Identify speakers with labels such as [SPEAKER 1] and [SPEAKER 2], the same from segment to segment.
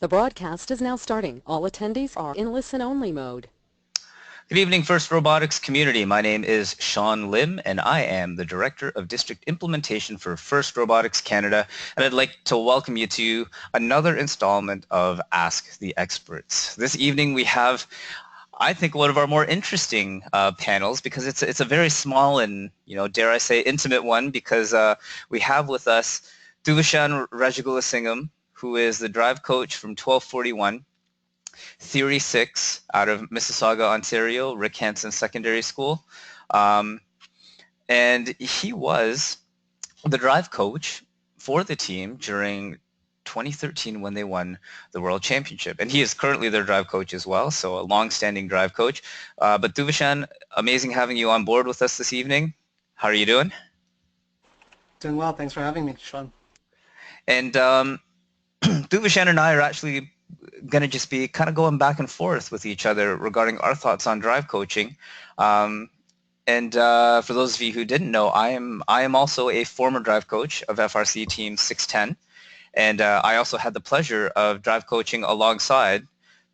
[SPEAKER 1] The broadcast is now starting. All attendees are in listen-only mode.
[SPEAKER 2] Good evening, First Robotics community. My name is Sean Lim, and I am the Director of District Implementation for First Robotics Canada, and I'd like to welcome you to another installment of Ask the Experts. This evening we have, I think, one of our more interesting panels because it's a very small and, dare I say, intimate one because we have with us Thuvishan Rajagulasingam, who is the drive coach from 1241. Theory 6 out of Mississauga, Ontario, Rick Hansen Secondary School. Um, and he was the drive coach for the team during 2013 when they won the World Championship. And he is currently their drive coach as well, so a long-standing drive coach. But Thuvishan, amazing having you on board with us this evening. How are you doing?
[SPEAKER 3] Doing well. Thanks for having me, Sean.
[SPEAKER 2] And Thuvishan and I are actually going to just be kind of going back and forth with each other regarding our thoughts on drive coaching. And for those of you who didn't know, I am also a former drive coach of FRC Team 610. And I also had the pleasure of drive coaching alongside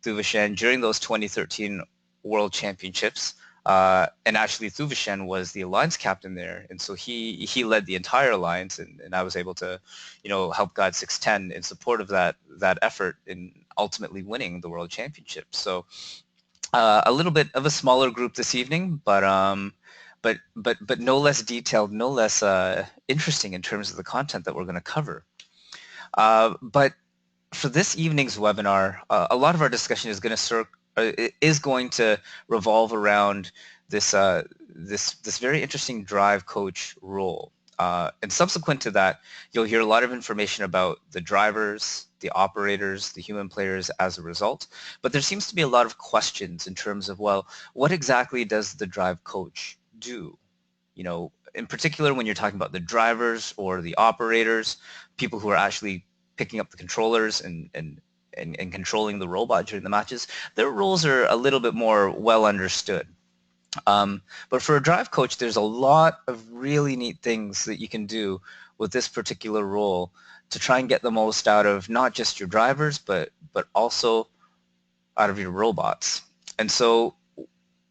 [SPEAKER 2] Thuvishan during those 2013 World Championships. And actually Thuvishan was the alliance captain there. And so he led the entire alliance, and I was able to, help guide 610 in support of that effort in ultimately winning the World Championship. So a little bit of a smaller group this evening, but no less detailed, no less interesting in terms of the content that we're going to cover. But for this evening's webinar, a lot of our discussion is going to revolve around this very interesting drive coach role. And subsequent to that, you'll hear a lot of information about the drivers, the operators, the human players as a result. But there seems to be a lot of questions in terms of, well, what exactly does the drive coach do? In particular, when you're talking about the drivers or the operators, people who are actually picking up the controllers and controlling the robot during the matches, their roles are a little bit more well understood. But for a drive coach, there's a lot of really neat things that you can do with this particular role to try and get the most out of not just your drivers, but also out of your robots. And so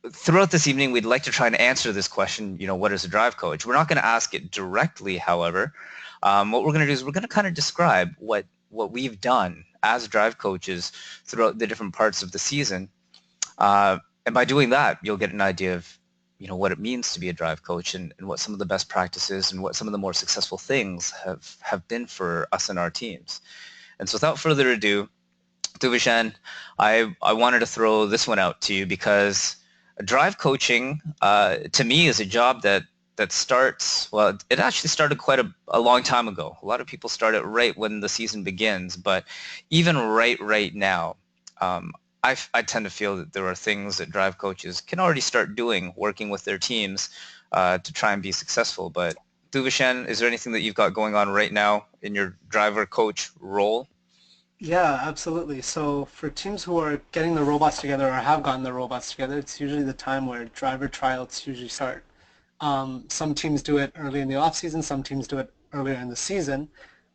[SPEAKER 2] throughout this evening, we'd like to try and answer this question, what is a drive coach? We're not going to ask it directly, however. What we're going to do is we're going to kind of describe what we've done as drive coaches throughout the different parts of the season. And by doing that, you'll get an idea of, what it means to be a drive coach and what some of the best practices and what some of the more successful things have been for us and our teams. And so without further ado, Thuvishan, I wanted to throw this one out to you because drive coaching, to me, is a job that starts, well, it actually started quite a long time ago. A lot of people start it right when the season begins, but even right now, I tend to feel that there are things that drive coaches can already start doing, working with their teams to try and be successful. But Thuvishan, is there anything that you've got going on right now in your driver coach role?
[SPEAKER 3] Yeah, absolutely. So for teams who are getting the robots together or have gotten the robots together, it's usually the time where driver tryouts usually start. Some teams do it early in the off season, some teams do it earlier in the season.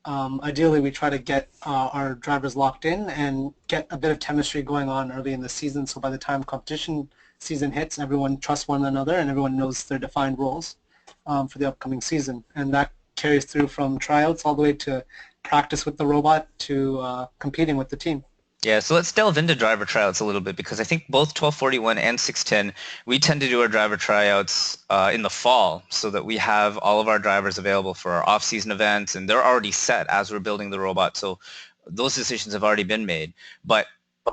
[SPEAKER 3] Ideally, we try to get our drivers locked in and get a bit of chemistry going on early in the season, so by the time competition season hits, everyone trusts one another and everyone knows their defined roles for the upcoming season. And that carries through from tryouts all the way to practice with the robot to competing with the team.
[SPEAKER 2] Yeah, so let's delve into driver tryouts a little bit because I think both 1241 and 610, we tend to do our driver tryouts in the fall so that we have all of our drivers available for our off-season events, and they're already set as we're building the robot, so those decisions have already been made. But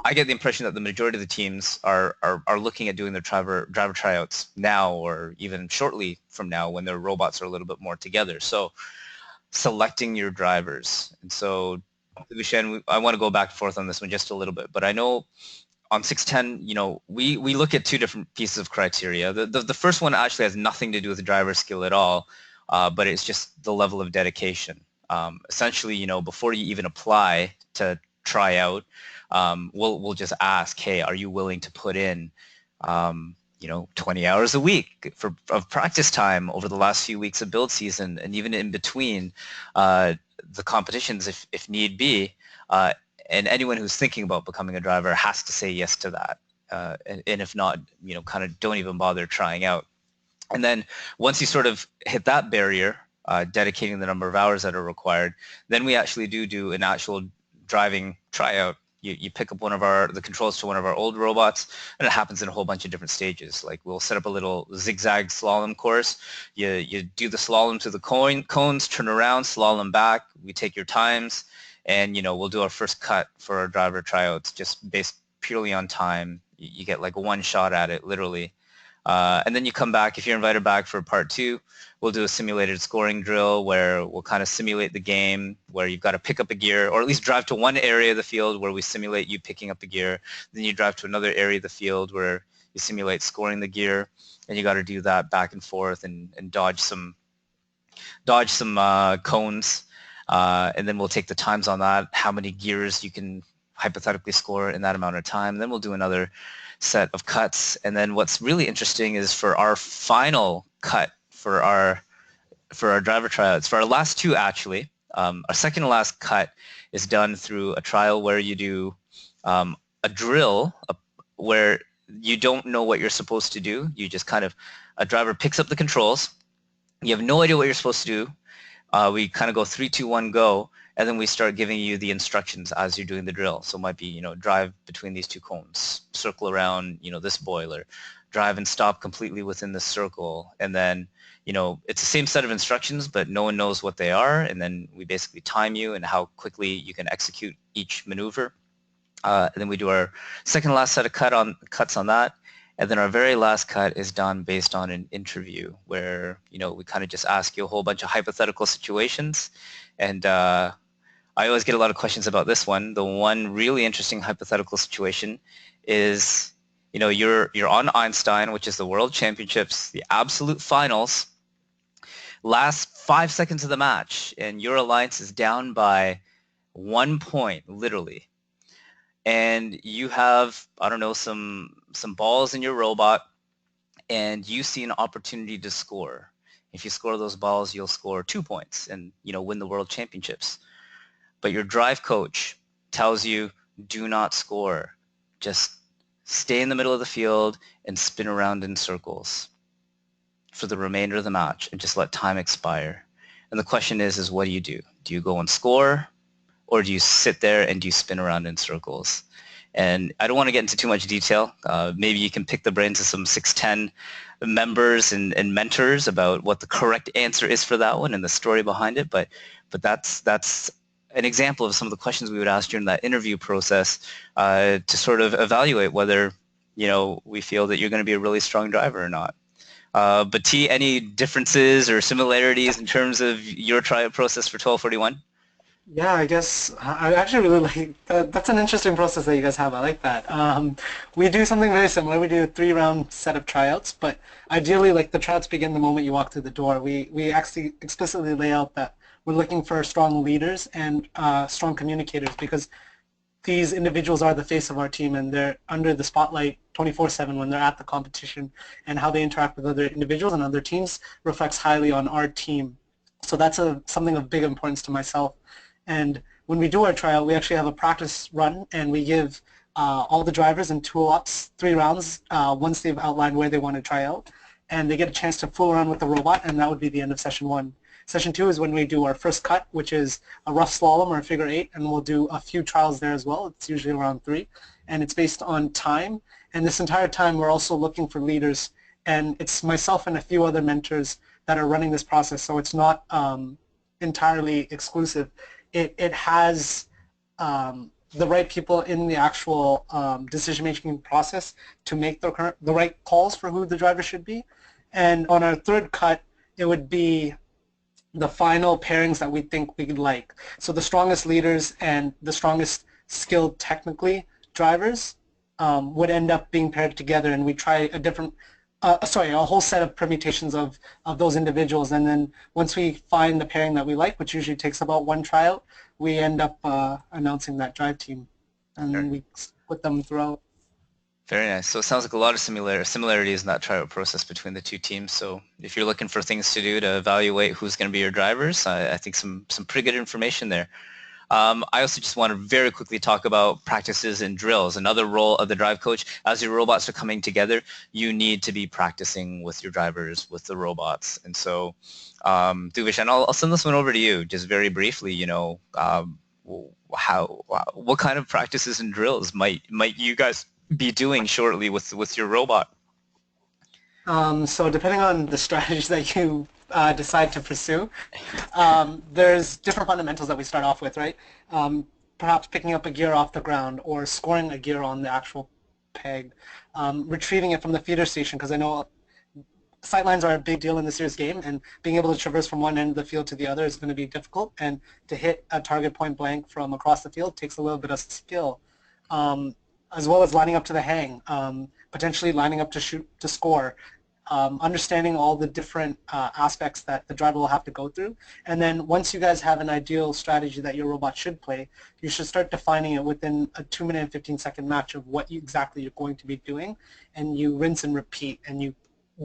[SPEAKER 2] I get the impression that the majority of the teams are looking at doing their driver tryouts now or even shortly from now when their robots are a little bit more together. So selecting your drivers. And so Thuvishan, I want to go back and forth on this one just a little bit, but I know on 610, we look at two different pieces of criteria. The first one actually has nothing to do with the driver skill at all, but it's just the level of dedication. Essentially, before you even apply to try out, we'll just ask, hey, are you willing to put in 20 hours a week of practice time over the last few weeks of build season and even in between the competitions if need be, and anyone who's thinking about becoming a driver has to say yes to that. And if not, kind of don't even bother trying out. And then once you sort of hit that barrier, dedicating the number of hours that are required, then we actually do an actual driving tryout. You pick up the controls to one of our old robots, and it happens in a whole bunch of different stages. Like we'll set up a little zigzag slalom course. You do the slalom to the cones, turn around, slalom back. We take your times, and we'll do our first cut for our driver tryouts, just based purely on time. You get like one shot at it, literally. And then you come back. If you're invited back for part 2, we'll do a simulated scoring drill where we'll kind of simulate the game where you've got to pick up a gear, or at least drive to one area of the field where we simulate you picking up the gear. Then you drive to another area of the field where you simulate scoring the gear, and you got to do that back and forth and dodge some cones. And then we'll take the times on that, how many gears you can hypothetically score in that amount of time. Then we'll do another set of cuts. And then what's really interesting is for our final cut for our driver tryouts, for our last 2 actually, our second to last cut is done through a trial where you do a drill where you don't know what you're supposed to do. You just a driver picks up the controls. You have no idea what you're supposed to do. We kind of go 3, 2, 1, go. And then we start giving you the instructions as you're doing the drill. So it might be, drive between these 2 cones, circle around, this boiler, drive and stop completely within the circle. And then, it's the same set of instructions, but no one knows what they are. And then we basically time you and how quickly you can execute each maneuver. And then we do our second to last set of cuts on that. And then our very last cut is done based on an interview where, we kind of just ask you a whole bunch of hypothetical situations. And I always get a lot of questions about this one. The one really interesting hypothetical situation is, you're on Einstein, which is the World Championships, the absolute finals, last 5 seconds of the match, and your alliance is down by 1 point, literally. And you have, I don't know, some balls in your robot, and you see an opportunity to score. If you score those balls, you'll score 2 points and, win the World Championships. But your drive coach tells you, do not score. Just stay in the middle of the field and spin around in circles for the remainder of the match and just let time expire. And the question is what do you do? Do you go and score, or do you sit there and do you spin around in circles? And I don't want to get into too much detail. Maybe you can pick the brains of some 610 members and mentors about what the correct answer is for that one and the story behind it. But that's an example of some of the questions we would ask during that interview process to sort of evaluate whether, we feel that you're going to be a really strong driver or not. But T, any differences or similarities in terms of your tryout process for 1241?
[SPEAKER 3] Yeah, I guess I actually really like that. That's an interesting process that you guys have. I like that. We do something very similar. We do a 3-round set of tryouts, but ideally, like, the tryouts begin the moment you walk through the door. We actually explicitly lay out that we're looking for strong leaders and strong communicators, because these individuals are the face of our team, and they're under the spotlight 24/7 when they're at the competition, and how they interact with other individuals and other teams reflects highly on our team. So that's something of big importance to myself. And when we do our tryout, we actually have a practice run, and we give all the drivers in 2 ops 3 rounds once they've outlined where they want to try out, and they get a chance to fool around with the robot, and that would be the end of session 1. Session 2 is when we do our first cut, which is a rough slalom or a figure 8, and we'll do a few trials there as well. It's usually around 3, and it's based on time. And this entire time, we're also looking for leaders, and it's myself and a few other mentors that are running this process, so it's not entirely exclusive. It has the right people in the actual decision-making process to make the right calls for who the driver should be. And on our third cut, it would be the final pairings that we think we'd like. So the strongest leaders and the strongest skilled technically drivers would end up being paired together, and we try a whole set of permutations of those individuals, and then once we find the pairing that we like, which usually takes about 1 tryout, we end up announcing that drive team, and then we put them throughout.
[SPEAKER 2] Very nice. So it sounds like a lot of similarities in that tryout process between the 2 teams. So if you're looking for things to do to evaluate who's going to be your drivers, I think some pretty good information there. I also just want to very quickly talk about practices and drills. Another role of the drive coach, as your robots are coming together, you need to be practicing with your drivers, with the robots. And so, Thuvishan, I'll send this one over to you, just very briefly. What kind of practices and drills might you guys be doing shortly with your robot?
[SPEAKER 3] So depending on the strategy that you decide to pursue, there's different fundamentals that we start off with, right? Perhaps picking up a gear off the ground or scoring a gear on the actual peg, retrieving it from the feeder station, because I know sightlines are a big deal in this year's game, and being able to traverse from one end of the field to the other is going to be difficult, and to hit a target point blank from across the field takes a little bit of skill, as well as lining up to the hang, potentially lining up to shoot to score, understanding all the different aspects that the driver will have to go through. And then once you guys have an ideal strategy that your robot should play, you should start defining it within a 2-minute and 15-second match of what exactly you're going to be doing, and you rinse and repeat, and you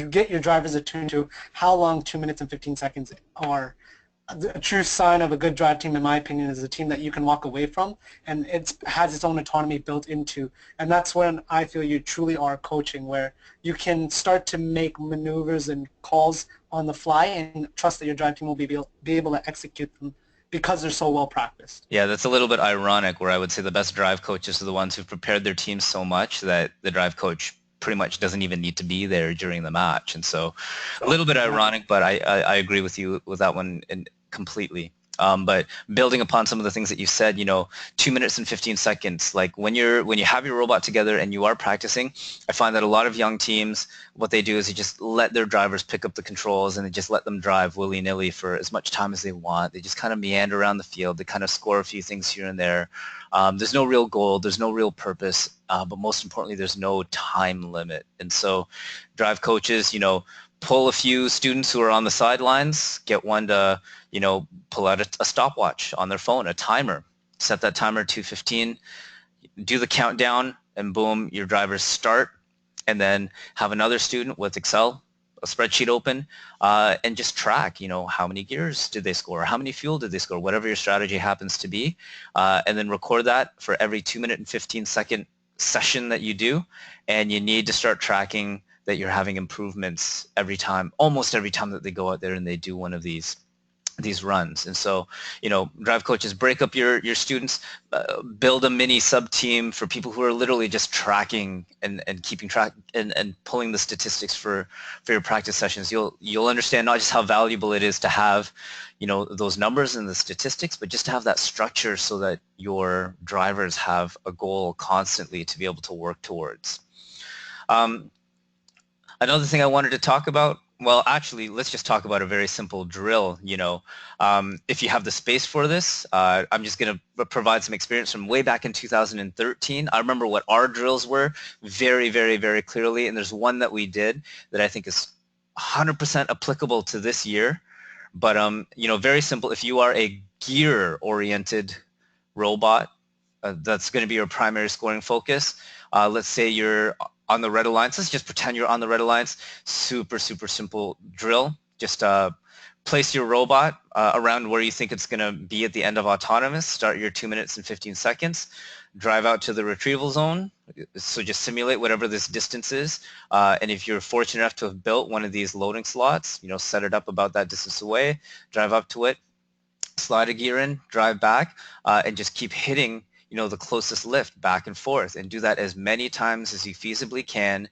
[SPEAKER 3] get your drivers attuned to how long 2 minutes and 15 seconds are. A true sign of a good drive team, in my opinion, is a team that you can walk away from, and it has its own autonomy built into. And that's when I feel you truly are coaching, where you can start to make maneuvers and calls on the fly and trust that your drive team will be able to execute them because they're so well practiced.
[SPEAKER 2] Yeah, that's a little bit ironic, where I would say the best drive coaches are the ones who've prepared their teams so much that the drive coach pretty much doesn't even need to be there during the match. And so a little bit ironic, but I agree with you with that one completely. But building upon some of the things that you said, 2 minutes and 15 seconds, like when you have your robot together and you are practicing, I find that a lot of young teams, what they do is they just let their drivers pick up the controls and they just let them drive willy-nilly for as much time as they want. They just kind of meander around the field. They kind of score a few things here and there. There's no real goal. There's no real purpose. But most importantly, there's no time limit. And so drive coaches, pull a few students who are on the sidelines, get one to, pull out a stopwatch on their phone, a timer, set that timer to 15, do the countdown, and boom, your drivers start. And then have another student with Excel, a spreadsheet open, and just track, how many gears did they score, how many fuel did they score, whatever your strategy happens to be, and then record that for every 2-minute and 15-second session that you do. And you need to start tracking that you're having improvements every time, almost every time that they go out there and they do one of these runs. And so, drive coaches, break up your students, build a mini sub team for people who are literally just tracking and keeping track and pulling the statistics for your practice sessions. You'll understand not just how valuable it is to have, those numbers and the statistics, but just to have that structure so that your drivers have a goal constantly to be able to work towards. Another thing I wanted to talk about, well, actually, let's just talk about a very simple drill. If you have the space for this, I'm just going to provide some experience from way back in 2013. I remember what our drills were very, very, very clearly, and there's one that we did that I think is 100% applicable to this year. But, very simple. If you are a gear-oriented robot, that's going to be your primary scoring focus. Let's say you're on the red alliance. Let's just pretend you're on the red alliance. Super, super simple drill. Just place your robot around where you think it's going to be at the end of autonomous. Start your 2 minutes and 15 seconds. Drive out to the retrieval zone. So just simulate whatever this distance is. And if you're fortunate enough to have built one of these loading slots, set it up about that distance away. Drive up to it. Slide a gear in. Drive back. And just keep hitting the closest lift back and forth, and do that as many times as you feasibly can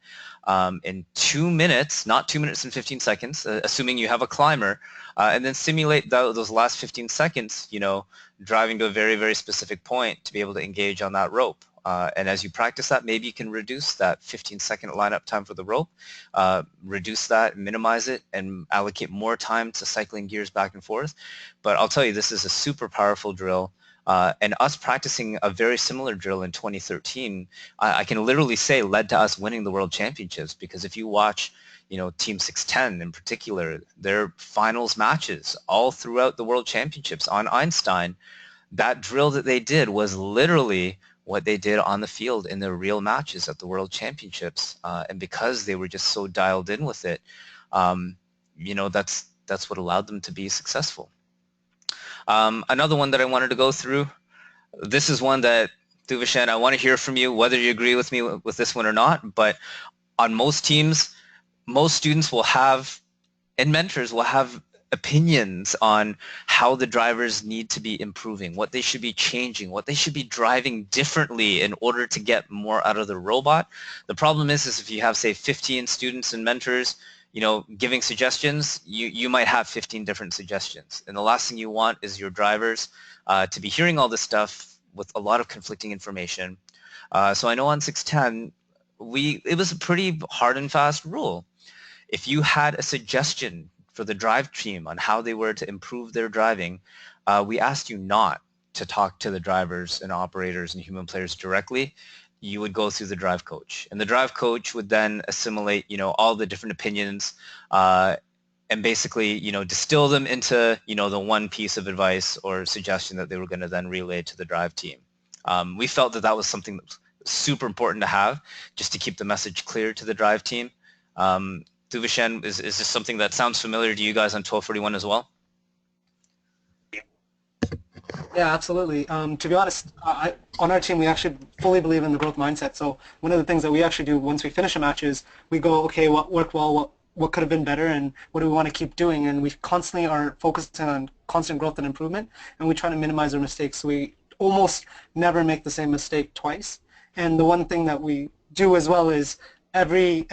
[SPEAKER 2] in 2 minutes, not 2 minutes and 15 seconds, assuming you have a climber, and then simulate those last 15 seconds, driving to a very, very specific point to be able to engage on that rope. And as you practice that, maybe you can reduce that 15-second lineup time for the rope, reduce that, minimize it, and allocate more time to cycling gears back and forth. But I'll tell you, this is a super powerful drill. And us practicing a very similar drill in 2013, I can literally say led to us winning the World Championships, because if you watch, Team 610 in particular, their finals matches all throughout the World Championships on Einstein, that drill that they did was literally what they did on the field in their real matches at the World Championships. And because they were just so dialed in with it, that's what allowed them to be successful. Another one that I wanted to go through, this is one that, Thuvishan, I want to hear from you, whether you agree with me with this one or not, but on most teams, most students will have, and mentors will have opinions on how the drivers need to be improving, what they should be changing, what they should be driving differently in order to get more out of the robot. The problem is if you have, say, 15 students and mentors, giving suggestions, you might have 15 different suggestions. And the last thing you want is your drivers to be hearing all this stuff with a lot of conflicting information. So I know on 610, it was a pretty hard and fast rule. If you had a suggestion for the drive team on how they were to improve their driving, we asked you not to talk to the drivers and operators and human players directly. You would go through the drive coach. And the drive coach would then assimilate, all the different opinions and basically, distill them into, the one piece of advice or suggestion that they were going to then relay to the drive team. We felt that was something that was super important to have just to keep the message clear to the drive team. Thuvishan, is this something that sounds familiar to you guys on 1241 as well?
[SPEAKER 3] Yeah, absolutely. To be honest, on our team, we actually fully believe in the growth mindset. So one of the things that we actually do once we finish a match is we go, okay, what worked well, what could have been better, and what do we want to keep doing? And we constantly are focused on constant growth and improvement, and we try to minimize our mistakes. So we almost never make the same mistake twice. And the one thing that we do as well is every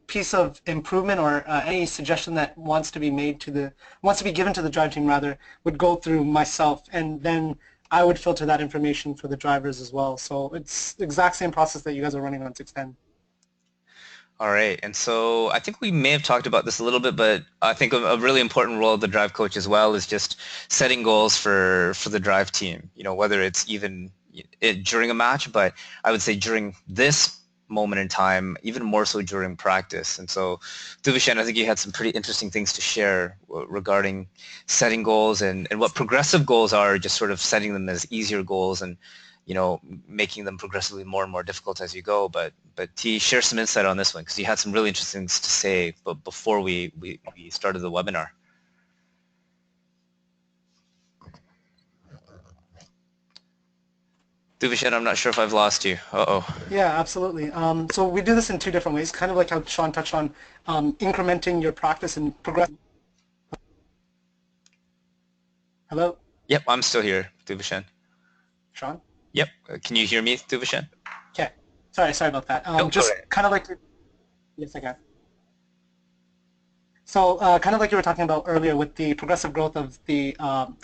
[SPEAKER 3] piece of improvement or any suggestion that wants to be given to the drive team rather would go through myself, and then I would filter that information for the drivers as well. So it's the exact same process that you guys are running on 610.
[SPEAKER 2] All right, and so I think we may have talked about this a little bit, but I think a really important role of the drive coach as well is just setting goals for the drive team, whether it's even during a match, but I would say during this moment in time, even more so during practice. And so, Thuvishan, I think you had some pretty interesting things to share regarding setting goals and what progressive goals are, just sort of setting them as easier goals and, making them progressively more and more difficult as you go. But T, share some insight on this one, because you had some really interesting things to say before we started the webinar. Thuvishan, I'm not sure if I've lost you. Uh-oh.
[SPEAKER 3] Yeah, absolutely. So we do this in two different ways, kind of like how Sean touched on incrementing your practice and progress. Hello?
[SPEAKER 2] Yep, I'm still here, Thuvishan.
[SPEAKER 3] Sean?
[SPEAKER 2] Yep. Can you hear me, Thuvishan?
[SPEAKER 3] Okay. Sorry about that. Just kind of like, yes, I can. So kind of like you were talking about earlier with the progressive growth of the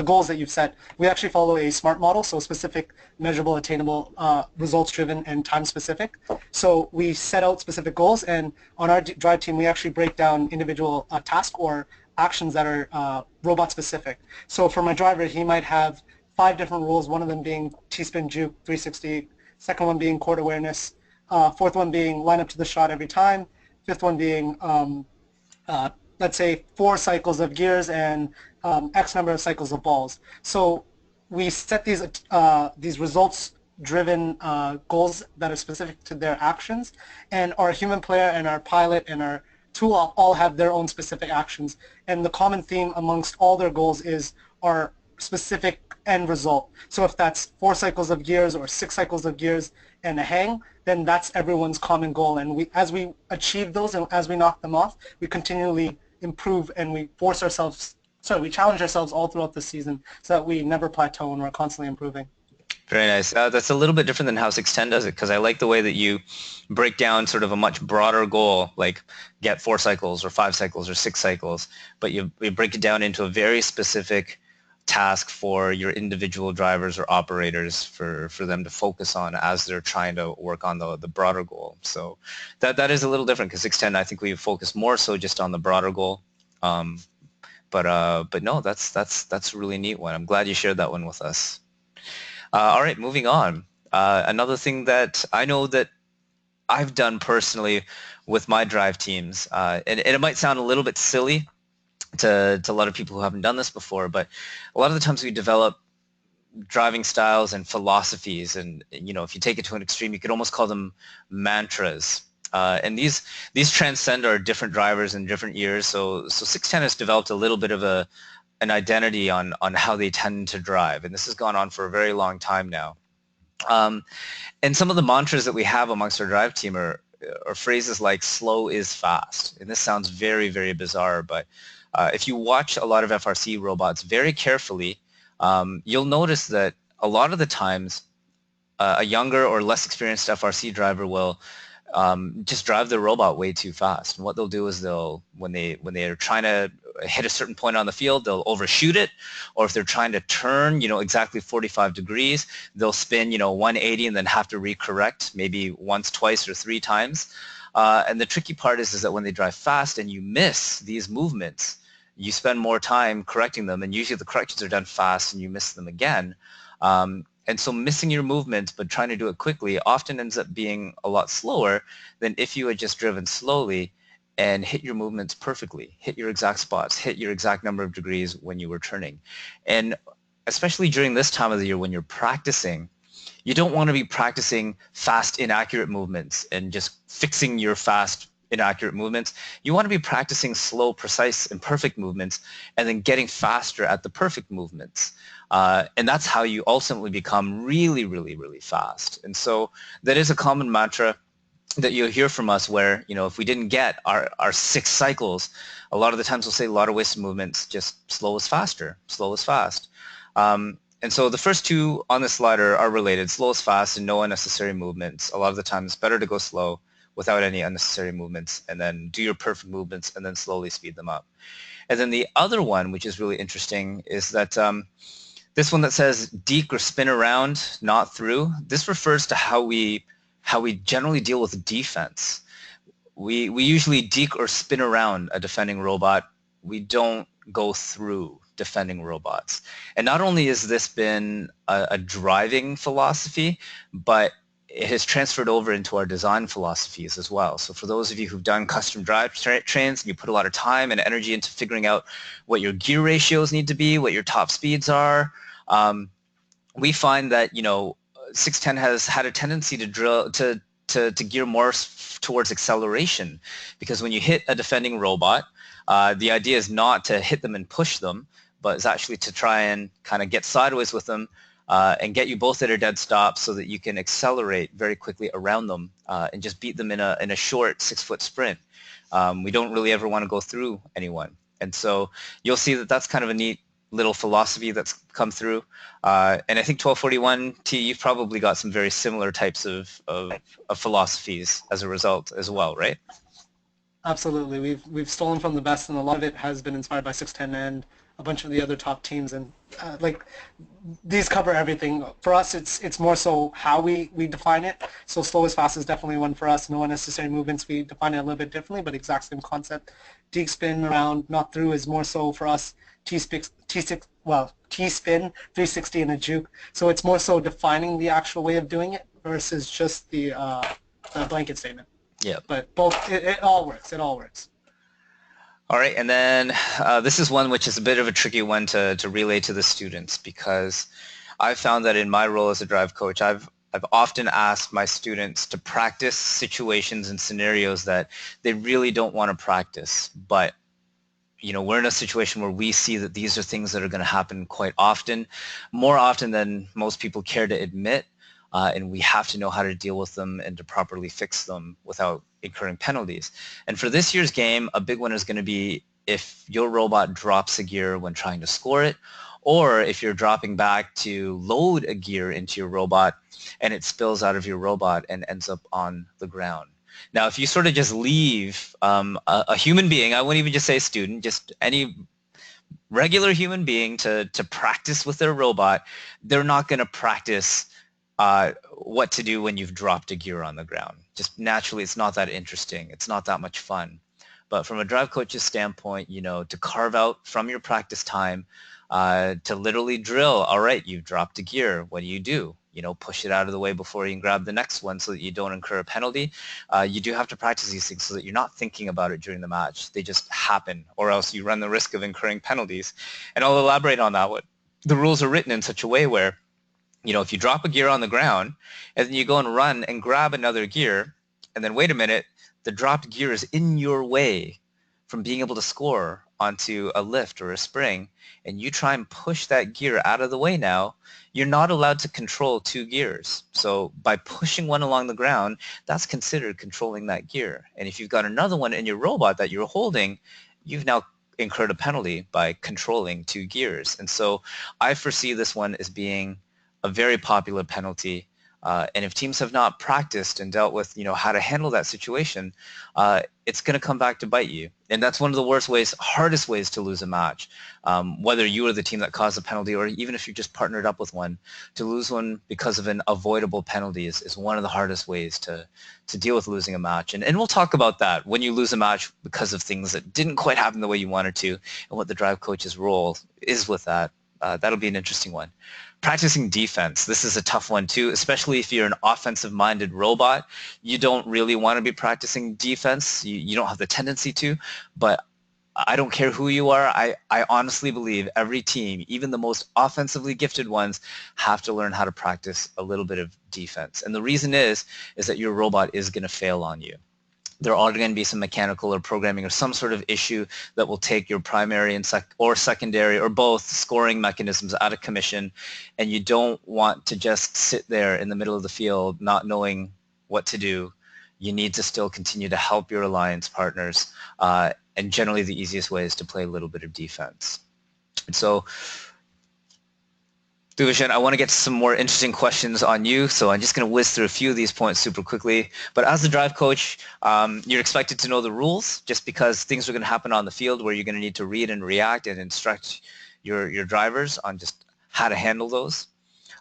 [SPEAKER 3] goals that you've set, we actually follow a SMART model, so specific, measurable, attainable, results-driven, and time-specific. So we set out specific goals, and on our drive team, we actually break down individual tasks or actions that are robot-specific. So for my driver, he might have 5 different rules, one of them being T-spin, juke, 360, second one being court awareness, fourth one being line up to the shot every time, fifth one being let's say 4 cycles of gears and X number of cycles of balls. So we set these results-driven goals that are specific to their actions, and our human player and our pilot and our tool all have their own specific actions. And the common theme amongst all their goals is our specific end result. So if that's 4 cycles of gears or 6 cycles of gears and a hang, then that's everyone's common goal. And as we achieve those and as we knock them off, we continually improve and we challenge ourselves all throughout the season so that we never plateau and we're constantly improving.
[SPEAKER 2] Very nice. That's a little bit different than how 610 does it, because I like the way that you break down sort of a much broader goal, like get 4 cycles or 5 cycles or 6 cycles, but you break it down into a very specific task for your individual drivers or operators for them to focus on as they're trying to work on the broader goal. So that is a little different, because 610, I think we focus more so just on the broader goal. But no, that's a really neat one. I'm glad you shared that one with us. All right, moving on. Another thing that I know that I've done personally with my drive teams, and it might sound a little bit silly to a lot of people who haven't done this before, but a lot of the times we develop driving styles and philosophies, and if you take it to an extreme, you could almost call them mantras. And these transcend our different drivers in different years. So 610 has developed a little bit of a an identity on how they tend to drive, and this has gone on for a very long time now. And some of the mantras that we have amongst our drive team are phrases like "slow is fast," and this sounds very, very bizarre, but if you watch a lot of FRC robots very carefully, you'll notice that a lot of the times a younger or less experienced FRC driver will just drive the robot way too fast. And what they'll do is when they are trying to hit a certain point on the field, they'll overshoot it, or if they're trying to turn, exactly 45 degrees, they'll spin, 180 and then have to recorrect maybe once, twice, or 3 times. And the tricky part is that when they drive fast and you miss these movements, you spend more time correcting them, and usually the corrections are done fast and you miss them again. And so missing your movements but trying to do it quickly often ends up being a lot slower than if you had just driven slowly and hit your movements perfectly, hit your exact spots, hit your exact number of degrees when you were turning. And especially during this time of the year when you're practicing, you don't want to be practicing fast, inaccurate movements and just fixing your fast, inaccurate movements. You want to be practicing slow, precise, and perfect movements and then getting faster at the perfect movements. And that's how you ultimately become really, really, really fast. And so that is a common mantra that you'll hear from us where, if we didn't get our 6 cycles, a lot of the times we'll say a lot of wasted movements, just slow is faster, slow is fast. And so the first 2 on this slide are related, slow is fast and no unnecessary movements. A lot of the time it's better to go slow without any unnecessary movements and then do your perfect movements and then slowly speed them up. And then the other one, which is really interesting, is that this one that says deke or spin around, not through, this refers to how we generally deal with defense. We usually deke or spin around a defending robot. We don't go through defending robots. And not only has this been a driving philosophy, but it has transferred over into our design philosophies as well. So for those of you who've done custom drive trains and you put a lot of time and energy into figuring out what your gear ratios need to be, what your top speeds are, we find that 610 has had a tendency to gear more towards acceleration, because when you hit a defending robot, the idea is not to hit them and push them, but it's actually to try and kind of get sideways with them and get you both at a dead stop so that you can accelerate very quickly around them and just beat them in a short 6-foot sprint. We don't really ever want to go through anyone. And so you'll see that that's kind of a neat little philosophy that's come through. And I think 1241T, you've probably got some very similar types of philosophies as a result as well, right?
[SPEAKER 3] Absolutely. We've stolen from the best, and a lot of it has been inspired by 610 and a bunch of the other top teams. And these cover everything. For us, it's more so how we define it. So slow is fast is definitely one for us. No unnecessary movements. We define it a little bit differently, but exact same concept. Deke spin around, not through is more so for us. T-spin 360 and a juke. So it's more so defining the actual way of doing it versus just the blanket statement.
[SPEAKER 2] Yeah.
[SPEAKER 3] But both, it all works. It all works.
[SPEAKER 2] All right, and then this is one which is a bit of a tricky one to relay to the students, because I've found that in my role as a drive coach, I've often asked my students to practice situations and scenarios that they really don't want to practice, but we're in a situation where we see that these are things that are going to happen quite often, more often than most people care to admit, and we have to know how to deal with them and to properly fix them without incurring penalties. And for this year's game, a big one is going to be if your robot drops a gear when trying to score it, or if you're dropping back to load a gear into your robot and it spills out of your robot and ends up on the ground. Now, if you sort of just leave a human being, I wouldn't even just say student, just any regular human being to practice with their robot, they're not going to practice what to do when you've dropped a gear on the ground. Just naturally, it's not that interesting. It's not that much fun. But from a drive coach's standpoint, to carve out from your practice time, to literally drill, all right, you've dropped a gear. What do? Push it out of the way before you can grab the next one so that you don't incur a penalty. You do have to practice these things so that you're not thinking about it during the match. They just happen, or else you run the risk of incurring penalties. And I'll elaborate on that. The rules are written in such a way where, if you drop a gear on the ground and then you go and run and grab another gear, and then wait a minute, the dropped gear is in your way from being able to score onto a lift or a spring and you try and push that gear out of the way now, you're not allowed to control two gears. So by pushing one along the ground, that's considered controlling that gear. And if you've got another one in your robot that you're holding, you've now incurred a penalty by controlling two gears. And so I foresee this one as being a very popular penalty. And if teams have not practiced and dealt with, how to handle that situation, it's going to come back to bite you. And that's one of the worst ways, hardest ways to lose a match. Whether you are the team that caused the penalty or even if you just partnered up with one, to lose one because of an avoidable penalty is one of the hardest ways to deal with losing a match. And we'll talk about that when you lose a match because of things that didn't quite happen the way you wanted to and what the drive coach's role is with that. That'll be an interesting one. Practicing defense. This is a tough one too, especially if you're an offensive-minded robot. You don't really want to be practicing defense. You don't have the tendency to, but I don't care who you are. I honestly believe every team, even the most offensively gifted ones, have to learn how to practice a little bit of defense. And the reason is that your robot is going to fail on you. There are going to be some mechanical or programming or some sort of issue that will take your primary and secondary or both scoring mechanisms out of commission, and you don't want to just sit there in the middle of the field not knowing what to do. You need to still continue to help your alliance partners, and generally the easiest way is to play a little bit of defense. And so Thuvishan, I want to get some more interesting questions on you, so I'm just going to whiz through a few of these points super quickly. But as the drive coach, you're expected to know the rules just because things are going to happen on the field where you're going to need to read and react and instruct your drivers on just how to handle those.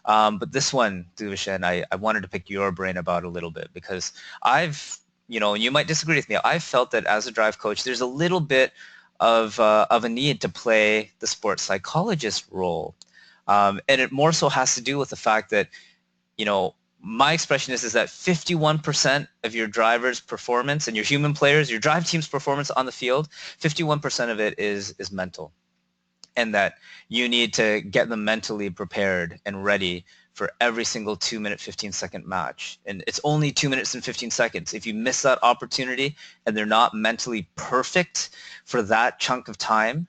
[SPEAKER 2] But this one, Thuvishan, I wanted to pick your brain about a little bit because you might disagree with me, I've felt that as a drive coach, there's a little bit of a need to play the sports psychologist role. And it more so has to do with the fact that, my expression is that 51% of your driver's performance and your human players, your drive team's performance on the field, 51% of it is mental. And that you need to get them mentally prepared and ready for every single 2-minute, 15-second match. And it's only 2 minutes and 15 seconds. If you miss that opportunity and they're not mentally perfect for that chunk of time,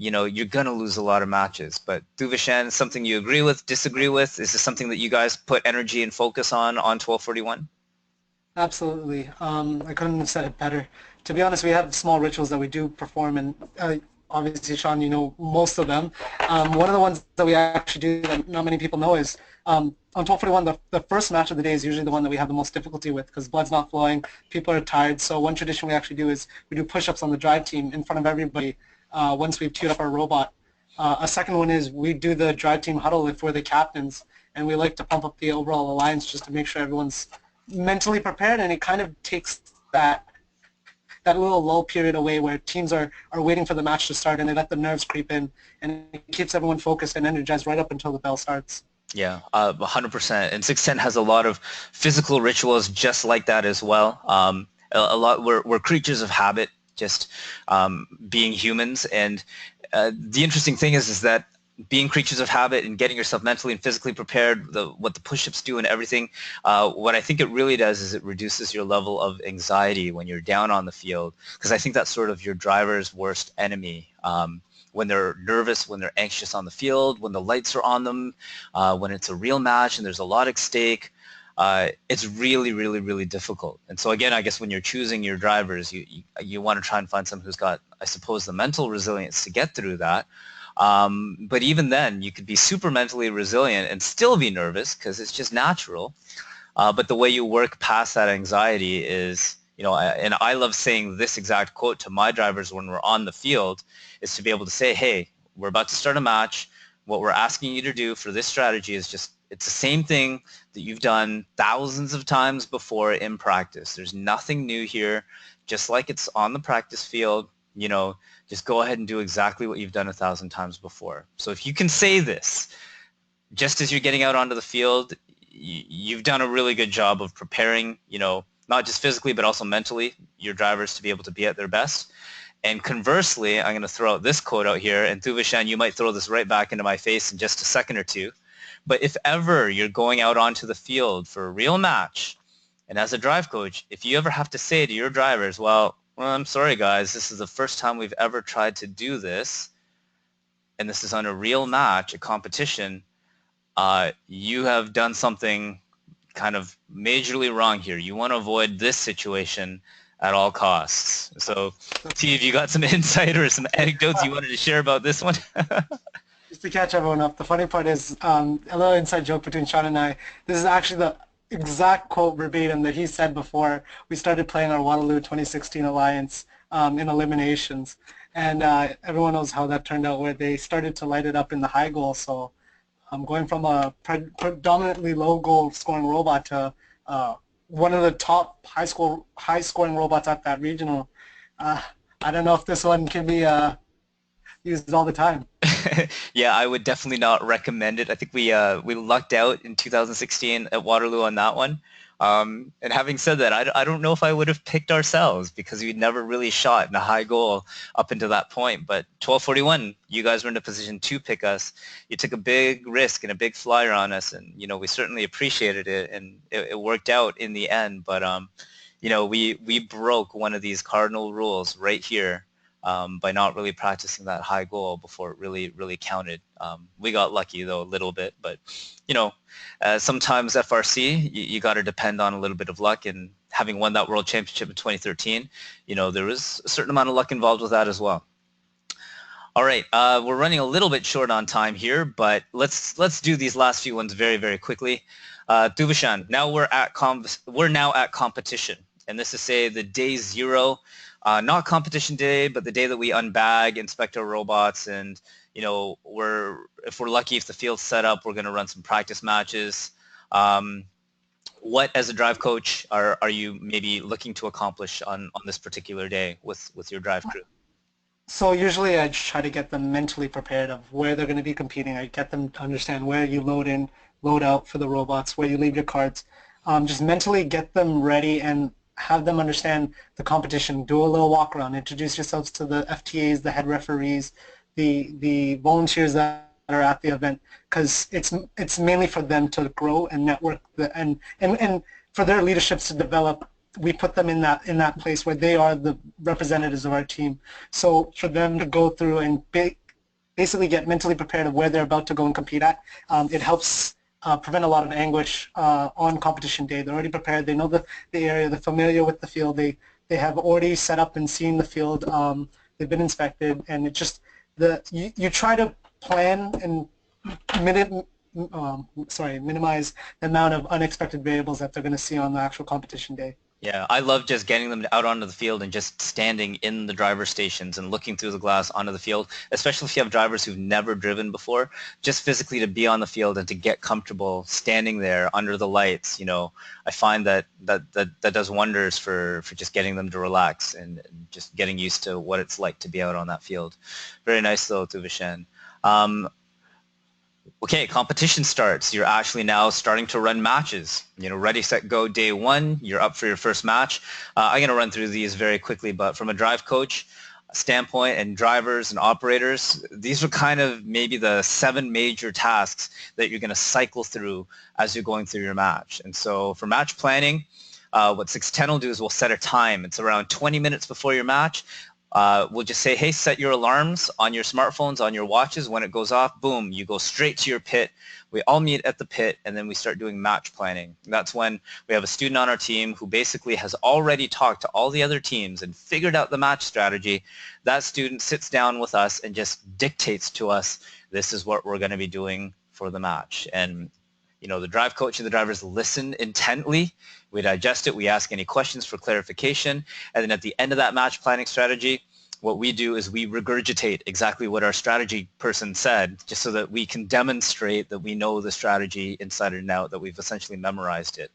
[SPEAKER 2] you're going to lose a lot of matches. But Thuvishan, something you agree with, disagree with? Is this something that you guys put energy and focus on 1241?
[SPEAKER 3] Absolutely. I couldn't have said it better. To be honest, we have small rituals that we do perform, and obviously, Sean, you know most of them. One of the ones that we actually do that not many people know is on 1241, the first match of the day is usually the one that we have the most difficulty with because blood's not flowing, people are tired. So one tradition we actually do is we do push-ups on the drive team in front of everybody once we've queued up our robot. A second one is we do the drive team huddle if we're the captains, and we like to pump up the overall alliance just to make sure everyone's mentally prepared, and it kind of takes that little lull period away where teams are waiting for the match to start and they let the nerves creep in, and it keeps everyone focused and energized right up until the bell starts. Yeah,
[SPEAKER 2] 100%. And 610 has a lot of physical rituals just like that as well. We're creatures of habit, just being humans. And the interesting thing is that being creatures of habit and getting yourself mentally and physically prepared, what the push-ups do and everything, what I think it really does is it reduces your level of anxiety when you're down on the field, because I think that's sort of your driver's worst enemy. When they're nervous, when they're anxious on the field, when the lights are on them, when it's a real match and there's a lot at stake, it's really, really, really difficult. And so again, I guess when you're choosing your drivers, you want to try and find someone who's got, I suppose, the mental resilience to get through that. But even then, you could be super mentally resilient and still be nervous because it's just natural. But the way you work past that anxiety is, and I love saying this exact quote to my drivers when we're on the field, is to be able to say, hey, we're about to start a match. What we're asking you to do for this strategy is just, it's the same thing that you've done thousands of times before in practice. There's nothing new here. Just like it's on the practice field, just go ahead and do exactly what you've done 1,000 times before. So if you can say this, just as you're getting out onto the field, you've done a really good job of preparing, not just physically, but also mentally, your drivers to be able to be at their best. And conversely, I'm going to throw out this quote out here, and Thuvishan, you might throw this right back into my face in just a second or two. But if ever you're going out onto the field for a real match, and as a drive coach, if you ever have to say to your drivers, well, Well, I'm sorry, guys. This is the first time we've ever tried to do this, and this is on a real match, a competition. You have done something kind of majorly wrong here. You want to avoid this situation at all costs. So, Steve, you got some insight or some anecdotes you wanted to share about this one?
[SPEAKER 3] Just to catch everyone up, the funny part is a little inside joke between Sean and I. This is actually the exact quote verbatim that he said before we started playing our Waterloo 2016 Alliance in eliminations. And everyone knows how that turned out, where they started to light it up in the high goal. So going from a predominantly low goal scoring robot to one of the top high scoring robots at that regional. I don't know if this one can be used all the time.
[SPEAKER 2] Yeah, I would definitely not recommend it. I think we lucked out in 2016 at Waterloo on that one. And having said that, I don't know if I would have picked ourselves because we'd never really shot in a high goal up until that point. But 1241, you guys were in a position to pick us. You took a big risk and a big flyer on us, and we certainly appreciated it, and it worked out in the end. But we broke one of these cardinal rules right here. By not really practicing that high goal before it really counted. We got lucky though a little bit, but sometimes FRC you got to depend on a little bit of luck, and having won that World Championship in 2013, there was a certain amount of luck involved with that as well. All right, we're running a little bit short on time here, but let's do these last few ones very quickly. Thuvishan, now we're now at competition, and this is say the day 0. Not competition day, but the day that we unbag, inspect our robots, and if we're lucky, if the field's set up, we're going to run some practice matches. What, as a drive coach, are you maybe looking to accomplish on this particular day with your drive crew?
[SPEAKER 3] So usually I try to get them mentally prepared of where they're going to be competing. I get them to understand where you load in, load out for the robots, where you leave your cards. Just mentally get them ready and have them understand the competition. Do a little walk around. Introduce yourselves to the FTAs, the head referees, the volunteers that are at the event, because it's mainly for them to grow and network and for their leaderships to develop. We put them in that place where they are the representatives of our team. So for them to go through and basically get mentally prepared of where they're about to go and compete at, it helps prevent a lot of anguish on competition day. They're already prepared. They know the area. They're familiar with the field. They have already set up and seen the field. They've been inspected, and it just you try to plan and minimize the amount of unexpected variables that they're going to see on the actual competition day.
[SPEAKER 2] Yeah, I love just getting them out onto the field and just standing in the driver stations and looking through the glass onto the field, especially if you have drivers who've never driven before, just physically to be on the field and to get comfortable standing there under the lights. I find that does wonders for just getting them to relax and just getting used to what it's like to be out on that field. Very nice though, Thuvishan. Okay, competition starts. You're actually now starting to run matches. Ready, set, go, day 1. You're up for your first match. I'm going to run through these very quickly, but from a drive coach standpoint and drivers and operators, these are kind of maybe the 7 major tasks that you're going to cycle through as you're going through your match. And so for match planning, what 610 will do is we'll set a time. It's around 20 minutes before your match. We'll just say, hey, set your alarms on your smartphones, on your watches. When it goes off, boom, you go straight to your pit. We all meet at the pit, and then we start doing match planning. And that's when we have a student on our team who basically has already talked to all the other teams and figured out the match strategy. That student sits down with us and just dictates to us, this is what we're going to be doing for the match. And the drive coach and the drivers listen intently. We digest it. We ask any questions for clarification. And then at the end of that match planning strategy, what we do is we regurgitate exactly what our strategy person said, just so that we can demonstrate that we know the strategy inside and out, that we've essentially memorized it.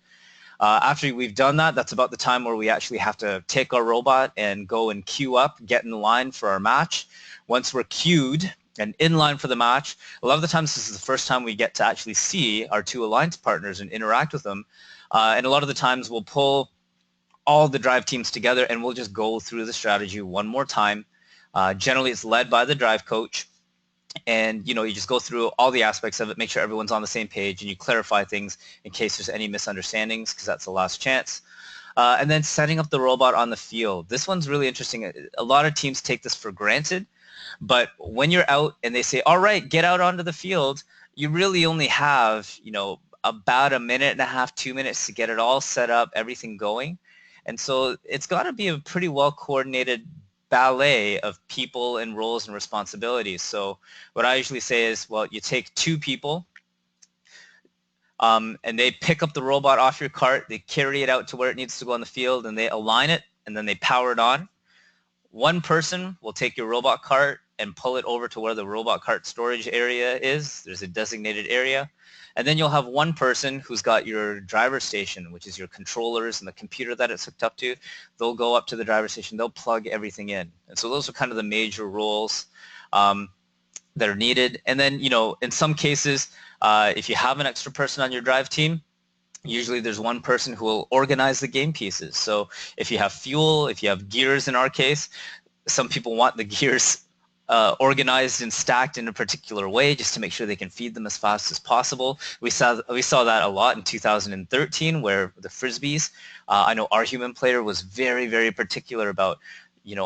[SPEAKER 2] After we've done that, that's about the time where we actually have to take our robot and go and queue up, get in line for our match. Once we're queued and in line for the match, a lot of the times this is the first time we get to actually see our 2 alliance partners and interact with them. And a lot of the times we'll pull all the drive teams together and we'll just go through the strategy one more time. Generally it's led by the drive coach, and you just go through all the aspects of it, make sure everyone's on the same page, and you clarify things in case there's any misunderstandings, because that's the last chance. And then setting up the robot on the field. This one's really interesting. A lot of teams take this for granted, but when you're out and they say, all right, get out onto the field, you really only have, about a minute and a half, 2 minutes to get it all set up, everything going. And so it's got to be a pretty well coordinated ballet of people and roles and responsibilities. So what I usually say is, well, you take two people, and they pick up the robot off your cart, they carry it out to where it needs to go on the field, and they align it, and then they power it on. One person will take your robot cart and pull it over to where the robot cart storage area is. There's a designated area. And then you'll have one person who's got your driver station, which is your controllers and the computer that it's hooked up to. They'll go up to the driver station. They'll plug everything in. And so those are kind of the major roles that are needed. And then, in some cases, if you have an extra person on your drive team, usually there's one person who will organize the game pieces. So if you have fuel, if you have gears in our case, some people want the gears organized and stacked in a particular way just to make sure they can feed them as fast as possible. We saw that a lot in 2013 where the Frisbees, I know our human player was very, very particular about,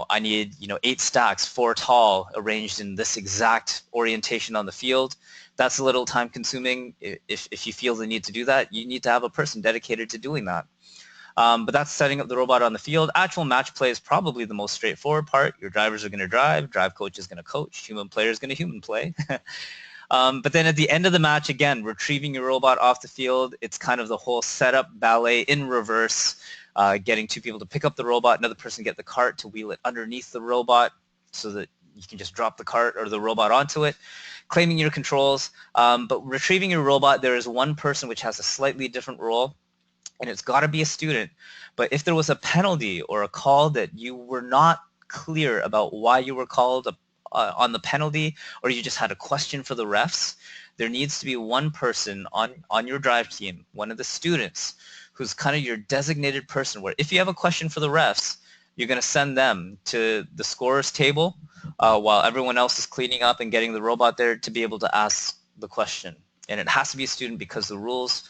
[SPEAKER 2] I need, 8 stacks, 4 tall, arranged in this exact orientation on the field. That's a little time consuming. If you feel the need to do that, you need to have a person dedicated to doing that. But that's setting up the robot on the field. Actual match play is probably the most straightforward part. Your drivers are going to drive coach is going to coach, human player is going to human play. But then at the end of the match, again, retrieving your robot off the field, it's kind of the whole setup ballet in reverse, getting two people to pick up the robot, another person get the cart to wheel it underneath the robot so that you can just drop the cart or the robot onto it, claiming your controls. But retrieving your robot, there is one person which has a slightly different role, and it's got to be a student. But if there was a penalty or a call that you were not clear about why you were called on the penalty, or you just had a question for the refs, there needs to be one person on your drive team, one of the students, who's kind of your designated person, where if you have a question for the refs, you're going to send them to the scorer's table while everyone else is cleaning up and getting the robot there to be able to ask the question. And it has to be a student because the rules,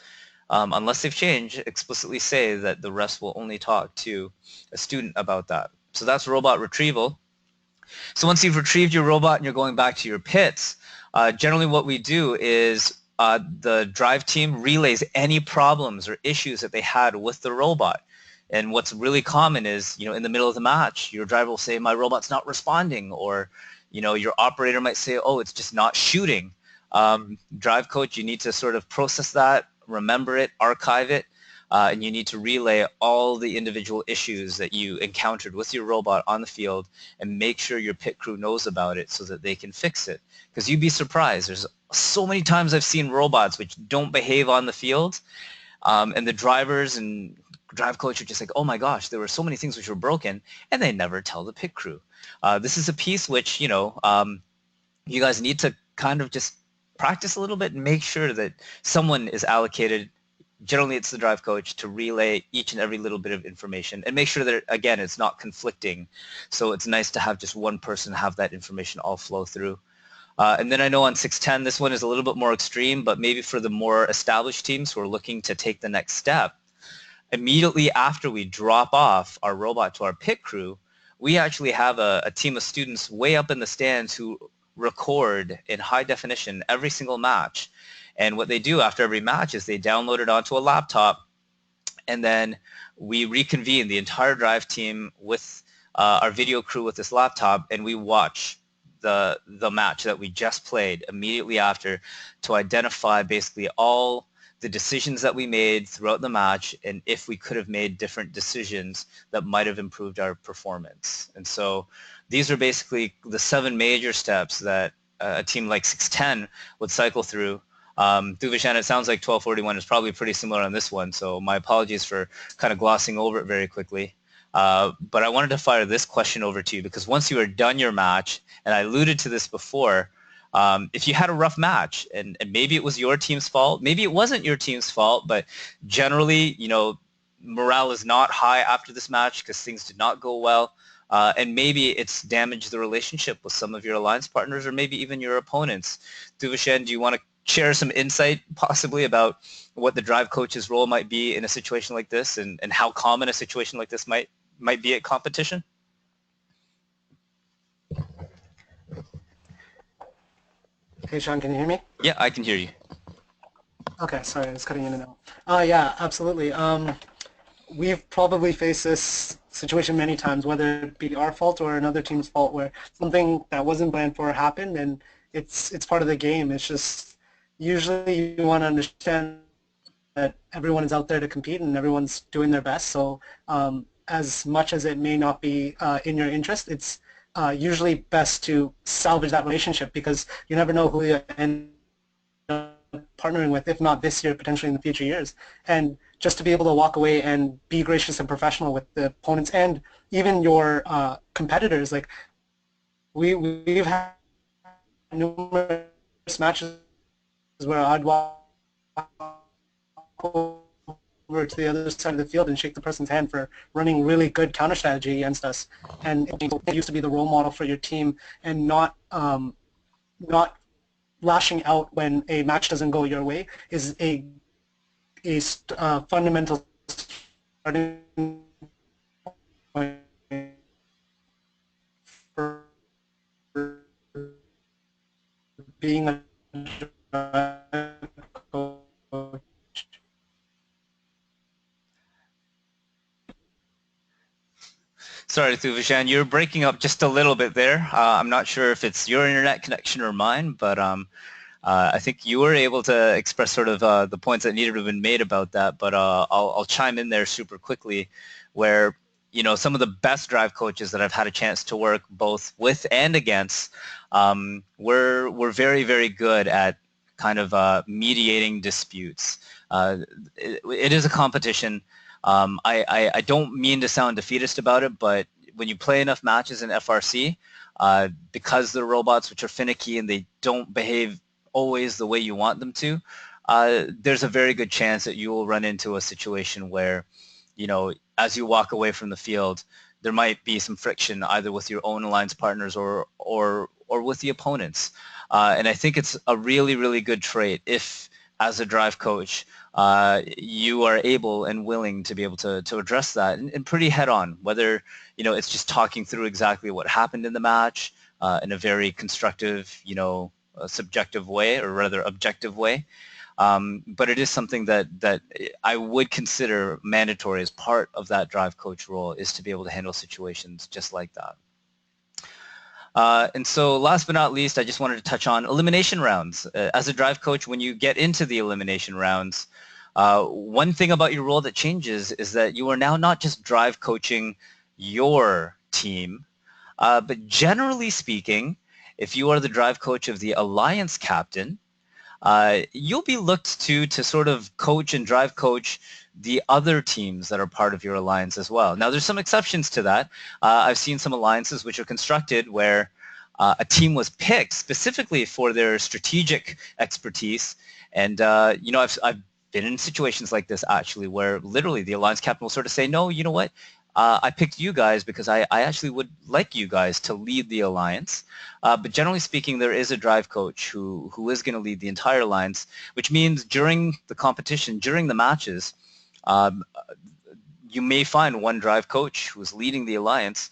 [SPEAKER 2] unless they've changed, explicitly say that the refs will only talk to a student about that. So that's robot retrieval. So once you've retrieved your robot and you're going back to your pits, generally what we do is the drive team relays any problems or issues that they had with the robot. And what's really common is, in the middle of the match, your driver will say, my robot's not responding, or, your operator might say, oh, it's just not shooting. Drive coach, you need to sort of process that, remember it, archive it, and you need to relay all the individual issues that you encountered with your robot on the field and make sure your pit crew knows about it so that they can fix it. Because you'd be surprised. There's so many times I've seen robots which don't behave on the field, and the drivers and drive coach are just like, oh my gosh, there were so many things which were broken, and they never tell the pit crew. This is a piece which, you guys need to kind of just practice a little bit and make sure that someone is allocated, generally it's the drive coach, to relay each and every little bit of information and make sure that, again, it's not conflicting. So it's nice to have just one person have that information all flow through. And then I know on 610, this one is a little bit more extreme, but maybe for the more established teams who are looking to take the next step, immediately after we drop off our robot to our pit crew, we actually have a team of students way up in the stands who record in high definition every single match. And what they do after every match is they download it onto a laptop, and then we reconvene the entire drive team with our video crew with this laptop, and we watch the match that we just played immediately after to identify basically all the decisions that we made throughout the match and if we could have made different decisions that might have improved our performance. And so these are basically the 7 major steps that a team like 610 would cycle through. Thuvishan, it sounds like 1241 is probably pretty similar on this one, so my apologies for kind of glossing over it very quickly. But I wanted to fire this question over to you because once you are done your match, and I alluded to this before, if you had a rough match and maybe it was your team's fault, maybe it wasn't your team's fault, but generally, morale is not high after this match because things did not go well, and maybe it's damaged the relationship with some of your alliance partners or maybe even your opponents. Thuvishan, do you want to share some insight possibly about what the drive coach's role might be in a situation like this, and how common a situation like this might be at competition?
[SPEAKER 3] Hey, Sean, can you hear me?
[SPEAKER 2] Yeah, I can hear you.
[SPEAKER 3] Okay, sorry, I was cutting in and out. Yeah, absolutely. We've probably faced this situation many times, whether it be our fault or another team's fault, where something that wasn't planned for happened, and it's part of the game. It's just usually you want to understand that everyone is out there to compete and everyone's doing their best. So as much as it may not be in your interest, it's usually best to salvage that relationship, because you never know who you end up partnering with, if not this year, potentially in the future years. And just to be able to walk away and be gracious and professional with the opponents and even your competitors. Like we've had numerous matches where I'd walk over to the other side of the field and shake the person's hand for running really good counter strategy against us. And it used to be the role model for your team, and not lashing out when a match doesn't go your way is a fundamental starting point for being a coach.
[SPEAKER 2] Sorry, Thuvishan, you're breaking up just a little bit there. I'm not sure if it's your internet connection or mine, but I think you were able to express sort of the points that needed to have been made about that. But I'll chime in there super quickly, where some of the best drive coaches that I've had a chance to work both with and against were very, very good at kind of mediating disputes. It is a competition. I don't mean to sound defeatist about it, but when you play enough matches in FRC, because they're robots which are finicky and they don't behave always the way you want them to, there's a very good chance that you will run into a situation where, as you walk away from the field, there might be some friction either with your own alliance partners or with the opponents. And I think it's a really, really good trait if, as a drive coach, you are able and willing to be able to address that and pretty head on, whether it's just talking through exactly what happened in the match in a very constructive, subjective way, or rather objective way. But it is something that I would consider mandatory as part of that drive coach role, is to be able to handle situations just like that. And so last but not least, I just wanted to touch on elimination rounds. As a drive coach, when you get into the elimination rounds, one thing about your role that changes is that you are now not just drive coaching your team, but generally speaking, if you are the drive coach of the alliance captain, you'll be looked to sort of coach and drive coach the other teams that are part of your alliance as well. Now, there's some exceptions to that. I've seen some alliances which are constructed where a team was picked specifically for their strategic expertise, and I've been in situations like this actually, where literally the alliance captain will sort of say, no, you know what? I picked you guys because I actually would like you guys to lead the alliance. But generally speaking, there is a drive coach who is going to lead the entire alliance, which means during the competition, during the matches, you may find one drive coach who is leading the alliance,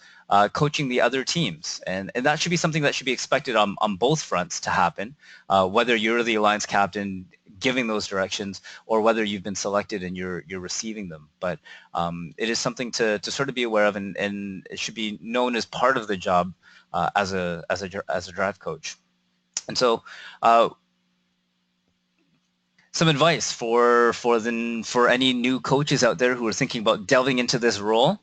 [SPEAKER 2] coaching the other teams. And that should be something that should be expected on both fronts to happen, whether you're the alliance captain giving those directions or whether you've been selected and you're receiving them. But it is something to sort of be aware of, and it should be known as part of the job as a drive coach. And so some advice for any new coaches out there who are thinking about delving into this role.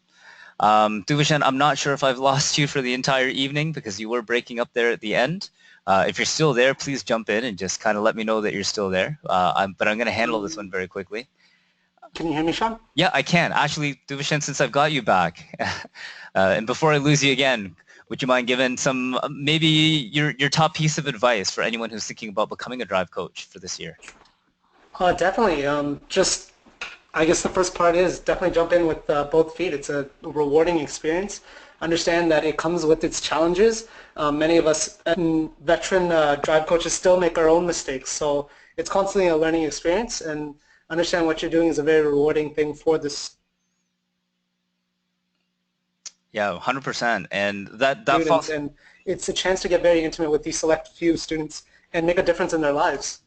[SPEAKER 2] Thuvishan, I'm not sure if I've lost you for the entire evening because you were breaking up there at the end. If you're still there, please jump in and just kind of let me know that you're still there. But I'm going to handle this one very quickly.
[SPEAKER 3] Can you hear me, Sean?
[SPEAKER 2] Yeah, I can. Actually, Thuvishan, since I've got you back, and before I lose you again, would you mind giving some, maybe your top piece of advice for anyone who's thinking about becoming a drive coach for this year?
[SPEAKER 3] Definitely. I guess the first part is definitely jump in with both feet. It's a rewarding experience. Understand that it comes with its challenges. Many of us veteran drive coaches still make our own mistakes, so it's constantly a learning experience, and understand what you're doing is a very rewarding thing for this
[SPEAKER 2] Yeah, 100%. And that
[SPEAKER 3] students, and it's a chance to get very intimate with these select few students and make a difference in their lives.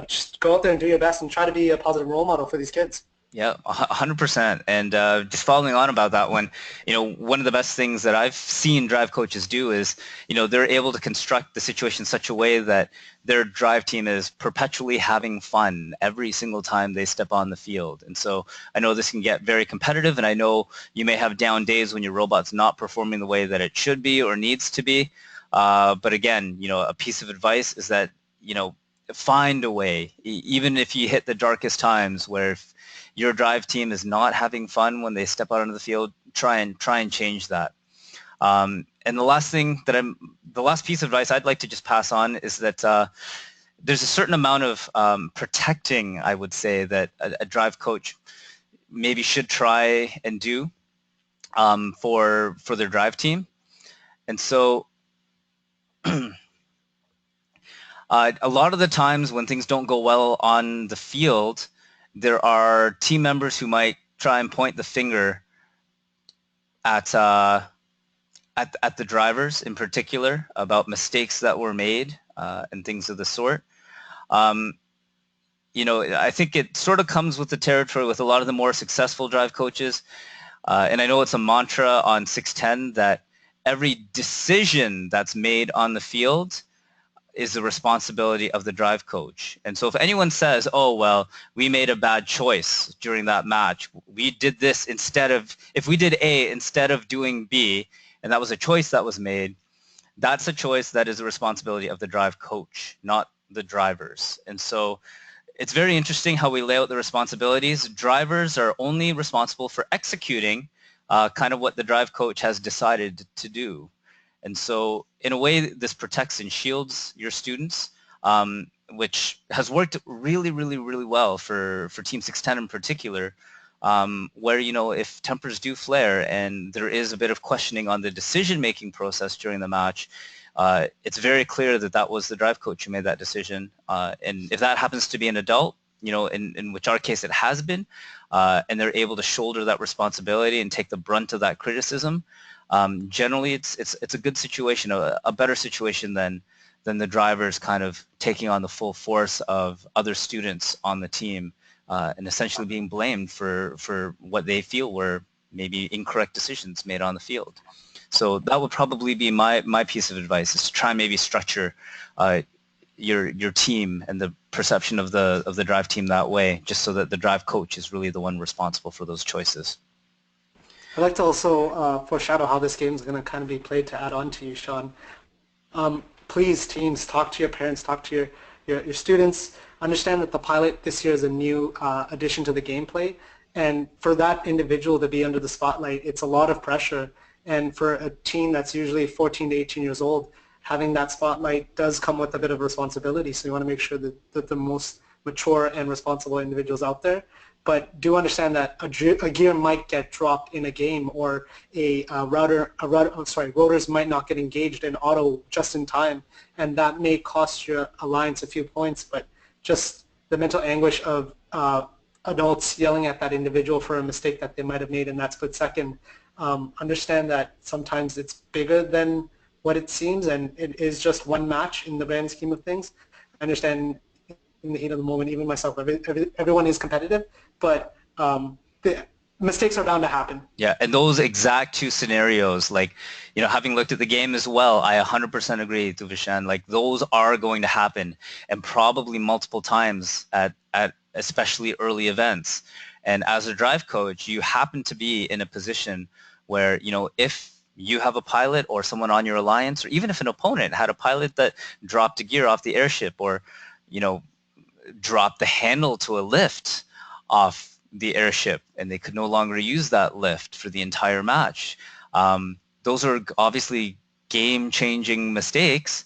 [SPEAKER 3] Just go out there and do your best and try to be a positive role model for these kids.
[SPEAKER 2] Yeah, 100%. And just following on about that one, one of the best things that I've seen drive coaches do is, they're able to construct the situation in such a way that their drive team is perpetually having fun every single time they step on the field. And so I know this can get very competitive, and I know you may have down days when your robot's not performing the way that it should be or needs to be. But again, a piece of advice is that, find a way, even if you hit the darkest times where if your drive team is not having fun when they step out onto the field, try and change that. And the last piece of advice I'd like to just pass on is that there's a certain amount of protecting, I would say, that a drive coach maybe should try and do for their drive team. And so a lot of the times when things don't go well on the field, there are team members who might try and point the finger at the drivers in particular about mistakes that were made and things of the sort. I think it sort of comes with the territory with a lot of the more successful drive coaches. And I know it's a mantra on 610 that every decision that's made on the field is the responsibility of the drive coach. And so if anyone says, oh, well, we made a bad choice during that match, we did this if we did A instead of doing B, and that was a choice that was made, that's a choice that is the responsibility of the drive coach, not the drivers. And so it's very interesting how we lay out the responsibilities. Drivers are only responsible for executing kind of what the drive coach has decided to do. And so in a way, this protects and shields your students, which has worked really, really, really well for Team 610 in particular, where, if tempers do flare and there is a bit of questioning on the decision-making process during the match, it's very clear that that was the drive coach who made that decision. And if that happens to be an adult, in which our case it has been, and they're able to shoulder that responsibility and take the brunt of that criticism, generally it's a good situation, a better situation than the drivers kind of taking on the full force of other students on the team and essentially being blamed for what they feel were maybe incorrect decisions made on the field. So that would probably be my piece of advice, is to try and maybe structure your team and the perception of the drive team that way, just so that the drive coach is really the one responsible for those choices.
[SPEAKER 3] I'd like to also foreshadow how this game is going to kind of be played to add on to you, Sean. Please, teams, talk to your parents, talk to your students. Understand that the pilot this year is a new addition to the gameplay, and for that individual to be under the spotlight, it's a lot of pressure. And for a team that's usually 14 to 18 years old, having that spotlight does come with a bit of responsibility. So you want to make sure that the most mature and responsible individuals out there. But do understand that a gear might get dropped in a game, or rotors might not get engaged in auto just in time, and that may cost your alliance a few points. But just the mental anguish of adults yelling at that individual for a mistake that they might have made in that split second. Understand that sometimes it's bigger than what it seems, and it is just one match in the grand scheme of things. I understand in the heat of the moment, even myself, everyone is competitive, but the mistakes are bound to happen.
[SPEAKER 2] Yeah, and those exact two scenarios, like, having looked at the game as well, I 100% agree, Thuvishan. Like, those are going to happen, and probably multiple times at especially early events. And as a drive coach, you happen to be in a position where, if you have a pilot or someone on your alliance, or even if an opponent had a pilot that dropped a gear off the airship, or, dropped the handle to a lift off the airship, and they could no longer use that lift for the entire match. Those are obviously game-changing mistakes,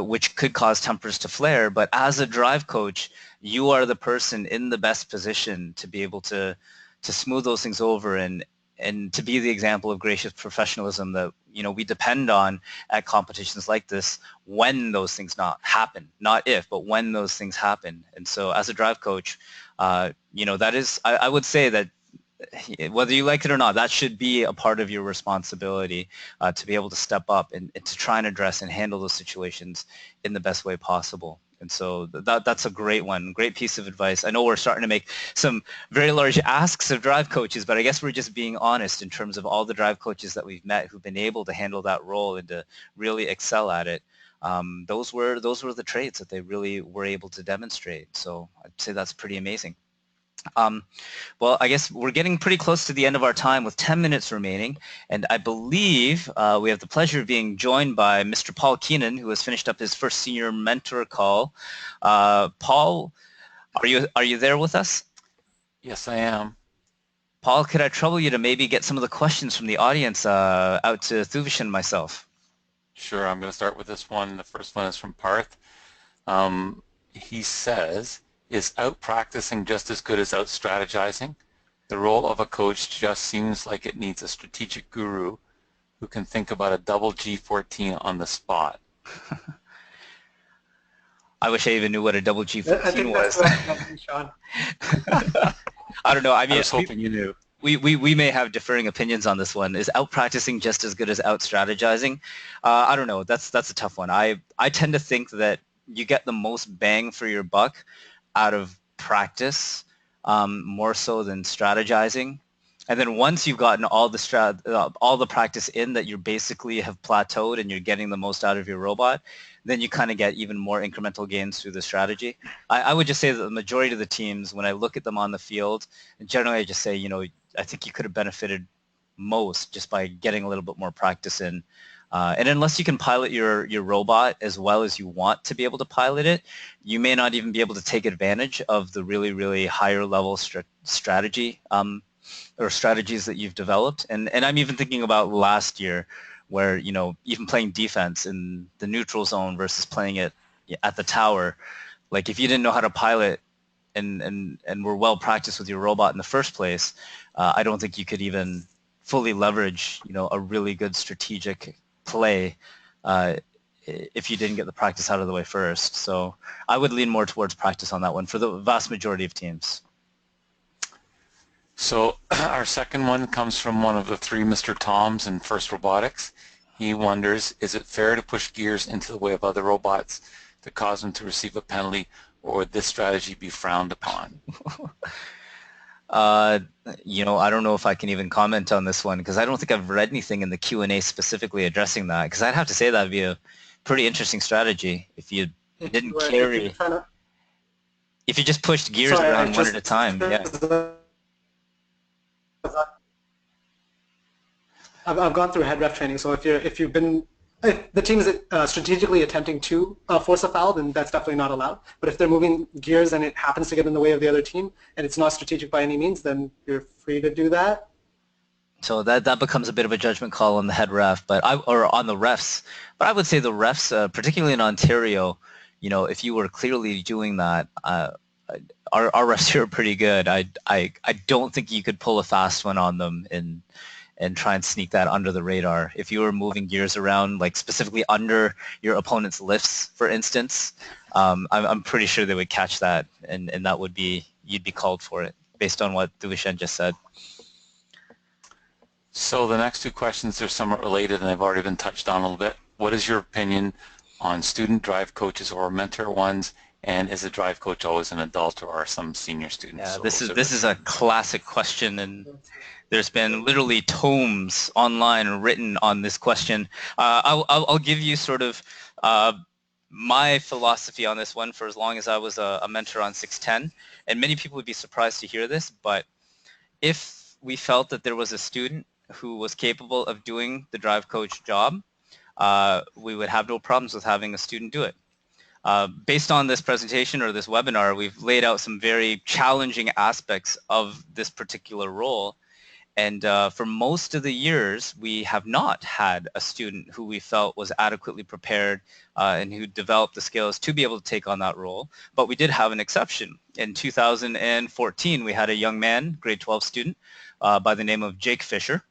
[SPEAKER 2] which could cause tempers to flare. But as a drive coach, you are the person in the best position to be able to smooth those things over and and to be the example of gracious professionalism that we depend on at competitions like this when those things not happen, not if, but when those things happen. And so as a drive coach, that is, I would say that whether you like it or not, that should be a part of your responsibility to be able to step up and to try and address and handle those situations in the best way possible. And so that's a great one, great piece of advice. I know we're starting to make some very large asks of drive coaches, but I guess we're just being honest in terms of all the drive coaches that we've met who've been able to handle that role and to really excel at it. Those were the traits that they really were able to demonstrate. So I'd say that's pretty amazing. Well, I guess we're getting pretty close to the end of our time with 10 minutes remaining, and I believe we have the pleasure of being joined by Mr. Paul Keenan, who has finished up his first senior mentor call. Paul, are you there with us?
[SPEAKER 4] Yes, I am.
[SPEAKER 2] Paul, could I trouble you to maybe get some of the questions from the audience out to Thuvishan and myself?
[SPEAKER 4] Sure, I'm going to start with this one. The first one is from Parth. He says, is out practicing just as good as out strategizing? The role of a coach just seems like it needs a strategic guru who can think about a double G14 on the spot.
[SPEAKER 2] I wish I even knew what a double G14
[SPEAKER 3] I think
[SPEAKER 2] was.
[SPEAKER 3] that's what I'm Sean.
[SPEAKER 2] I don't know. I mean,
[SPEAKER 4] I was hoping you knew.
[SPEAKER 2] We may have differing opinions on this one. Is out practicing just as good as out strategizing? I don't know. That's a tough one. I tend to think that you get the most bang for your buck out of practice, more so than strategizing. And then once you've gotten all the practice in, that you basically have plateaued and you're getting the most out of your robot, then you kind of get even more incremental gains through the strategy. I would just say that the majority of the teams, when I look at them on the field, generally I just say, I think you could have benefited most just by getting a little bit more practice in. And unless you can pilot your robot as well as you want to be able to pilot it, you may not even be able to take advantage of the really, really higher level strategy or strategies that you've developed. And I'm even thinking about last year where, even playing defense in the neutral zone versus playing it at the tower, like if you didn't know how to pilot and were well practiced with your robot in the first place, I don't think you could even fully leverage, a really good strategic play if you didn't get the practice out of the way first. So I would lean more towards practice on that one for the vast majority of teams.
[SPEAKER 4] So our second one comes from one of the three Mr. Toms in First Robotics. He wonders, is it fair to push gears into the way of other robots to cause them to receive a penalty, or would this strategy be frowned upon?
[SPEAKER 2] I don't know if I can even comment on this one because I don't think I've read anything in the Q&A specifically addressing that, because I'd have to say that would be a pretty interesting strategy if you didn't carry, if you just pushed gears around one at a time. Yeah.
[SPEAKER 3] I've gone through head ref training, so if the team is strategically attempting to force a foul, then that's definitely not allowed. But if they're moving gears and it happens to get in the way of the other team and it's not strategic by any means, then you're free to do that.
[SPEAKER 2] So that becomes a bit of a judgment call on the head ref, or on the refs. But I would say the refs, particularly in Ontario, if you were clearly doing that, our refs here are pretty good. I don't think you could pull a fast one on them and try and sneak that under the radar. If you were moving gears around, like specifically under your opponent's lifts, for instance, I'm pretty sure they would catch that, and that would be, you'd be called for it based on what Thuvishan just said.
[SPEAKER 4] So the next two questions are somewhat related and they've already been touched on a little bit. What is your opinion on student drive coaches or mentor ones, and is a drive coach always an adult, or are some senior students?
[SPEAKER 2] Yeah, this is a classic question, and there's been literally tomes online written on this question. I'll give you sort of my philosophy on this one for as long as I was a mentor on 610, and many people would be surprised to hear this, but if we felt that there was a student who was capable of doing the drive coach job, we would have no problems with having a student do it. Based on this presentation or this webinar, we've laid out some very challenging aspects of this particular role. And for most of the years, we have not had a student who we felt was adequately prepared and who developed the skills to be able to take on that role. But we did have an exception. In 2014, we had a young man, grade 12 student, by the name of Jake Fisher,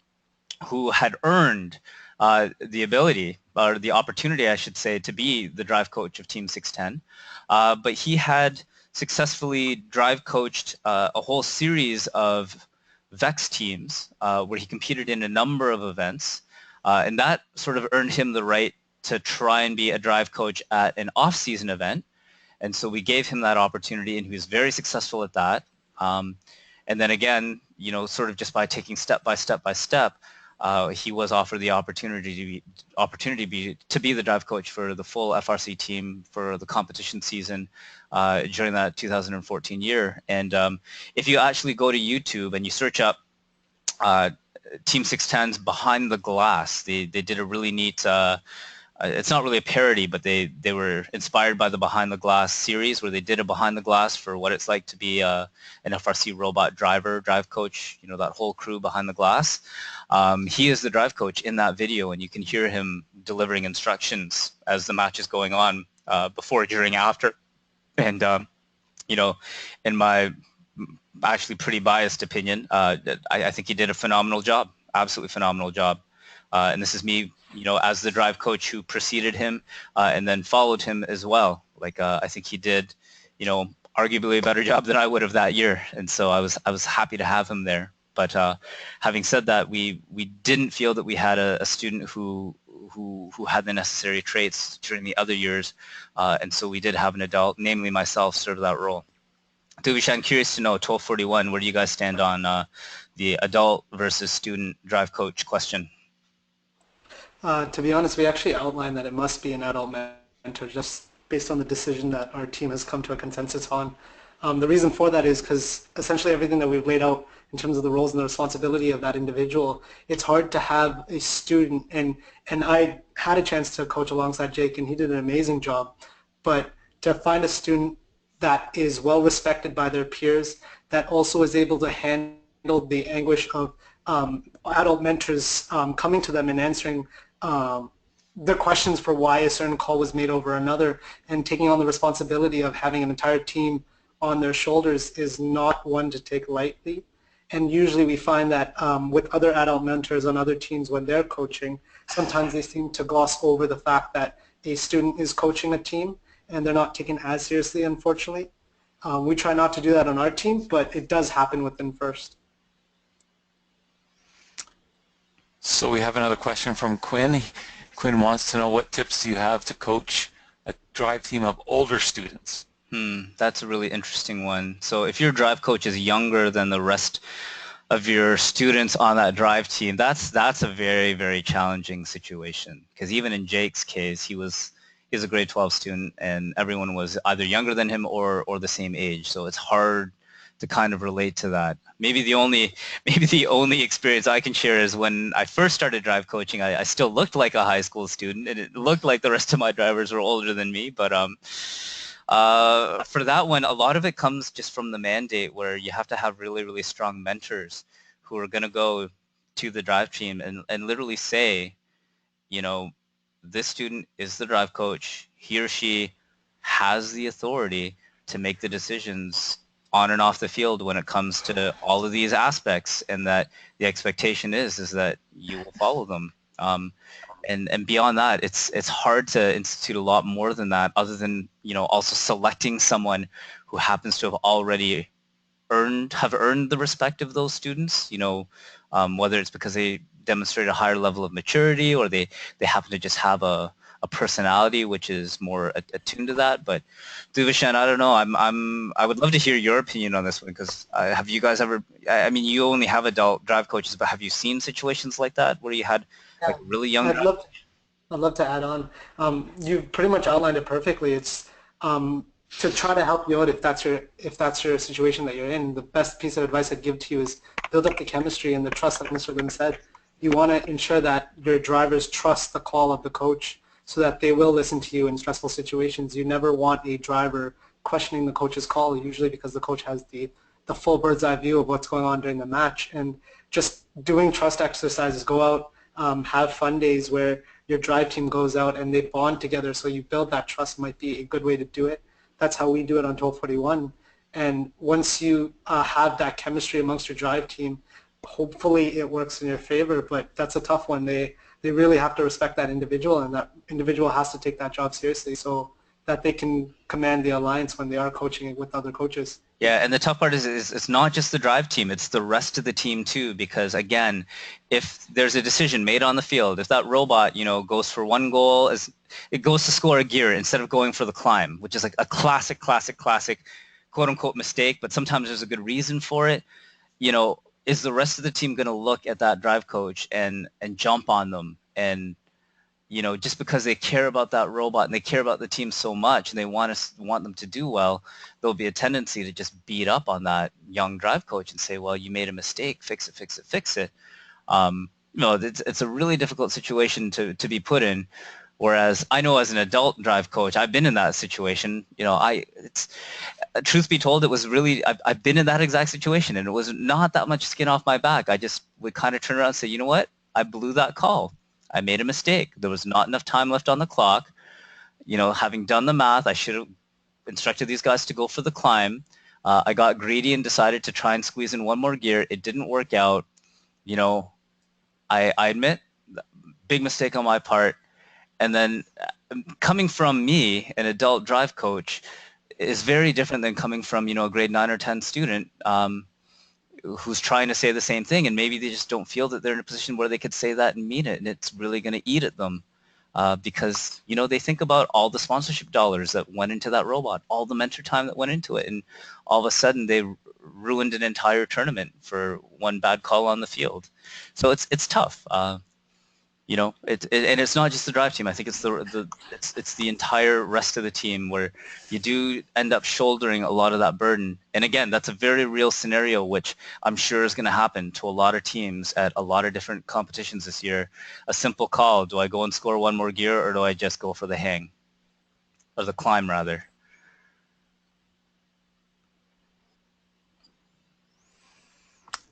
[SPEAKER 2] who had earned the ability, or the opportunity, I should say, to be the drive coach of Team 610. But he had successfully drive coached a whole series of VEX teams where he competed in a number of events. And that sort of earned him the right to try and be a drive coach at an off-season event. And so we gave him that opportunity, and he was very successful at that. And then again, you know, sort of just by taking step by step by step, he was offered the opportunity to be the drive coach for the full FRC team for the competition season during that 2014 year. And if you actually go to YouTube and you search up Team 610's Behind the Glass, they did a really neat, it's not really a parody, but they were inspired by the Behind the Glass series, where they did a Behind the Glass for what it's like to be an FRC robot drive coach, you know, that whole crew behind the glass. He is the drive coach in that video, and you can hear him delivering instructions as the match is going on, before, during, after. And, you know, in my actually pretty biased opinion, I think he did a phenomenal job, absolutely phenomenal job. And this is me, you know, as the drive coach who preceded him and then followed him as well. Like, I think he did, you know, arguably a better job than I would have that year. And so I was happy to have him there. But having said that, we didn't feel that we had a student who had the necessary traits during the other years. And so we did have an adult, namely myself, serve that role. Thuvishan, curious to know, 1241, where do you guys stand on the adult versus student drive coach question?
[SPEAKER 3] To be honest, we actually outlined that it must be an adult mentor just based on the decision that our team has come to a consensus on. The reason for that is because essentially everything that we've laid out in terms of the roles and the responsibility of that individual, it's hard to have a student, and I had a chance to coach alongside Jake, and he did an amazing job, but to find a student that is well respected by their peers, that also is able to handle the anguish of adult mentors coming to them and answering the questions for why a certain call was made over another, and taking on the responsibility of having an entire team on their shoulders is not one to take lightly. And usually we find that with other adult mentors on other teams when they're coaching, sometimes they seem to gloss over the fact that a student is coaching a team and they're not taken as seriously, unfortunately. We try not to do that on our team, but it does happen within FIRST.
[SPEAKER 4] So we have another question from Quinn. Quinn wants to know, what tips do you have to coach a drive team of older students?
[SPEAKER 2] That's a really interesting one. So if your drive coach is younger than the rest of your students on that drive team, that's a very, very challenging situation. Because even in Jake's case, he's a grade 12 student, and everyone was either younger than him or the same age. So it's hard to kind of relate to that. Maybe the only experience I can share is when I first started drive coaching, I still looked like a high school student, and it looked like the rest of my drivers were older than me. But for that one, a lot of it comes just from the mandate, where you have to have really, really strong mentors who are going to go to the drive team and literally say, you know, this student is the drive coach. He or she has the authority to make the decisions on and off the field when it comes to all of these aspects, and that the expectation is that you will follow them. And beyond that, it's hard to institute a lot more than that, other than, you know, also selecting someone who happens to have already earned the respect of those students, you know, whether it's because they demonstrate a higher level of maturity, or they happen to just have a personality which is more attuned to that. But Thuvishan, I don't know. I would love to hear your opinion on this one, because have you guys ever? I mean, you only have adult drive coaches, but have you seen situations like that where you had like really young?
[SPEAKER 3] I'd love to add on. You pretty much outlined it perfectly. It's to try to help you out if that's your situation that you're in. The best piece of advice I'd give to you is build up the chemistry and the trust, like Mr. Lim said. You want to ensure that your drivers trust the call of the coach, so that they will listen to you in stressful situations. You never want a driver questioning the coach's call, usually because the coach has the full bird's eye view of what's going on during the match. And just doing trust exercises, go out, have fun days where your drive team goes out and they bond together, so you build that trust might be a good way to do it. That's how we do it on 1241. And once you have that chemistry amongst your drive team, hopefully it works in your favor, but that's a tough one. They really have to respect that individual, and that individual has to take that job seriously so that they can command the alliance when they are coaching with other coaches.
[SPEAKER 2] Yeah, and the tough part is it's not just the drive team, it's the rest of the team too, because again, if there's a decision made on the field, if that robot, goes for one goal, it goes to score a gear instead of going for the climb, which is like a classic, quote unquote mistake, but sometimes there's a good reason for it, is the rest of the team going to look at that drive coach and jump on them and just because they care about that robot and they care about the team so much and they want them to do well, there'll be a tendency to just beat up on that young drive coach and say, well, you made a mistake, fix it. It's a really difficult situation to be put in. Whereas I know as an adult drive coach, I've been in that situation. Truth be told, it was really, I've been in that exact situation and it was not that much skin off my back. I just would kind of turn around and say, you know what? I blew that call. I made a mistake. There was not enough time left on the clock. Having done the math, I should have instructed these guys to go for the climb. I got greedy and decided to try and squeeze in one more gear. It didn't work out. I admit, big mistake on my part. And then coming from me, an adult drive coach, is very different than coming from, a grade 9 or 10 student who's trying to say the same thing, and maybe they just don't feel that they're in a position where they could say that and mean it, and it's really going to eat at them because they think about all the sponsorship dollars that went into that robot, all the mentor time that went into it, and all of a sudden they ruined an entire tournament for one bad call on the field. So it's tough. And it's not just the drive team. I think it's it's the entire rest of the team where you do end up shouldering a lot of that burden. And again, that's a very real scenario, which I'm sure is going to happen to a lot of teams at a lot of different competitions this year. A simple call: do I go and score one more gear, or do I just go for the hang, or the climb rather?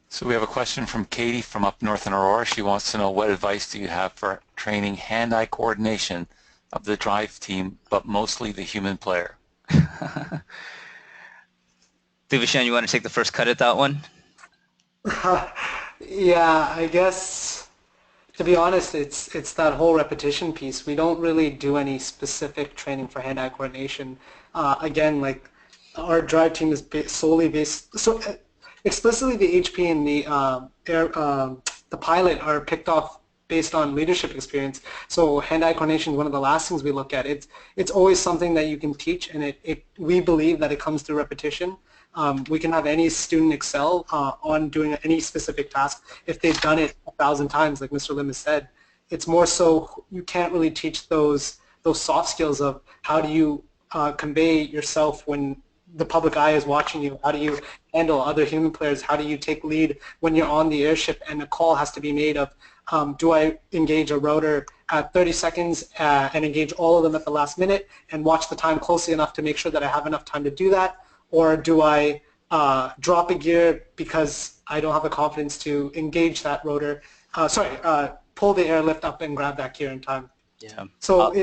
[SPEAKER 4] So we have a question from Katie from up north in Aurora. She wants to know, what advice do you have for training hand-eye coordination of the drive team, but mostly the human player?
[SPEAKER 2] Thuvishan, you want to take the first cut at that one?
[SPEAKER 3] Yeah, I guess, to be honest, it's that whole repetition piece. We don't really do any specific training for hand-eye coordination. Again, like our drive team is solely based. So explicitly, the HP and the pilot are picked off based on leadership experience. So hand-eye coordination is one of the last things we look at. It's always something that you can teach, and we believe that it comes through repetition. We can have any student excel on doing any specific task if they've done it 1,000 times, like Mr. Lim has said. It's more so you can't really teach those soft skills of how do you convey yourself when the public eye is watching you. How do you handle other human players? How do you take lead when you're on the airship and a call has to be made of, do I engage a router at 30 seconds and engage all of them at the last minute and watch the time closely enough to make sure that I have enough time to do that? Or do I drop a gear because I don't have the confidence to engage that rotor? Pull the airlift up and grab that gear in time.
[SPEAKER 2] Yeah.
[SPEAKER 3] So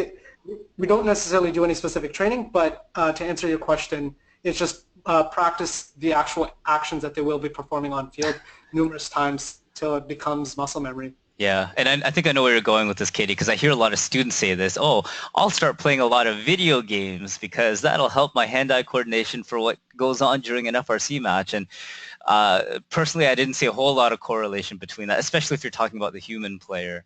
[SPEAKER 3] we don't necessarily do any specific training, but to answer your question, it's just practice the actual actions that they will be performing on field numerous times till it becomes muscle memory.
[SPEAKER 2] Yeah, and I think I know where you're going with this, Katie, because I hear a lot of students say this, I'll start playing a lot of video games because that'll help my hand-eye coordination for what goes on during an FRC match. And personally, I didn't see a whole lot of correlation between that, especially if you're talking about the human player.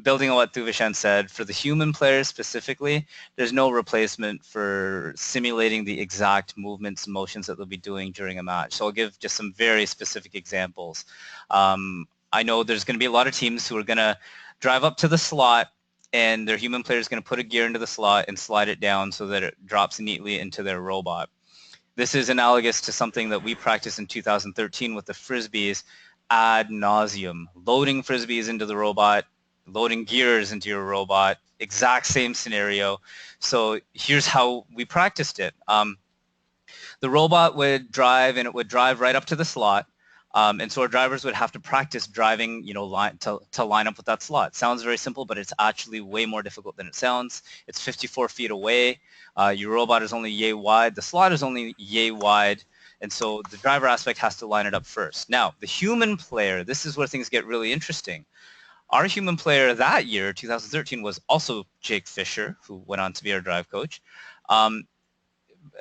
[SPEAKER 2] Building on what Thuvishan said, for the human players specifically, there's no replacement for simulating the exact movements and motions that they'll be doing during a match. So I'll give just some very specific examples. I know there's going to be a lot of teams who are going to drive up to the slot and their human player is going to put a gear into the slot and slide it down so that it drops neatly into their robot. This is analogous to something that we practiced in 2013 with the Frisbees ad nauseum, loading Frisbees into the robot, loading gears into your robot, exact same scenario. So here's how we practiced it. The robot would drive, and it would drive right up to the slot. And so our drivers would have to practice driving, to line up with that slot. Sounds very simple, but it's actually way more difficult than it sounds. It's 54 feet away. Your robot is only yay wide. The slot is only yay wide. And so the driver aspect has to line it up first. Now, the human player, this is where things get really interesting. Our human player that year, 2013, was also Jake Fisher, who went on to be our drive coach.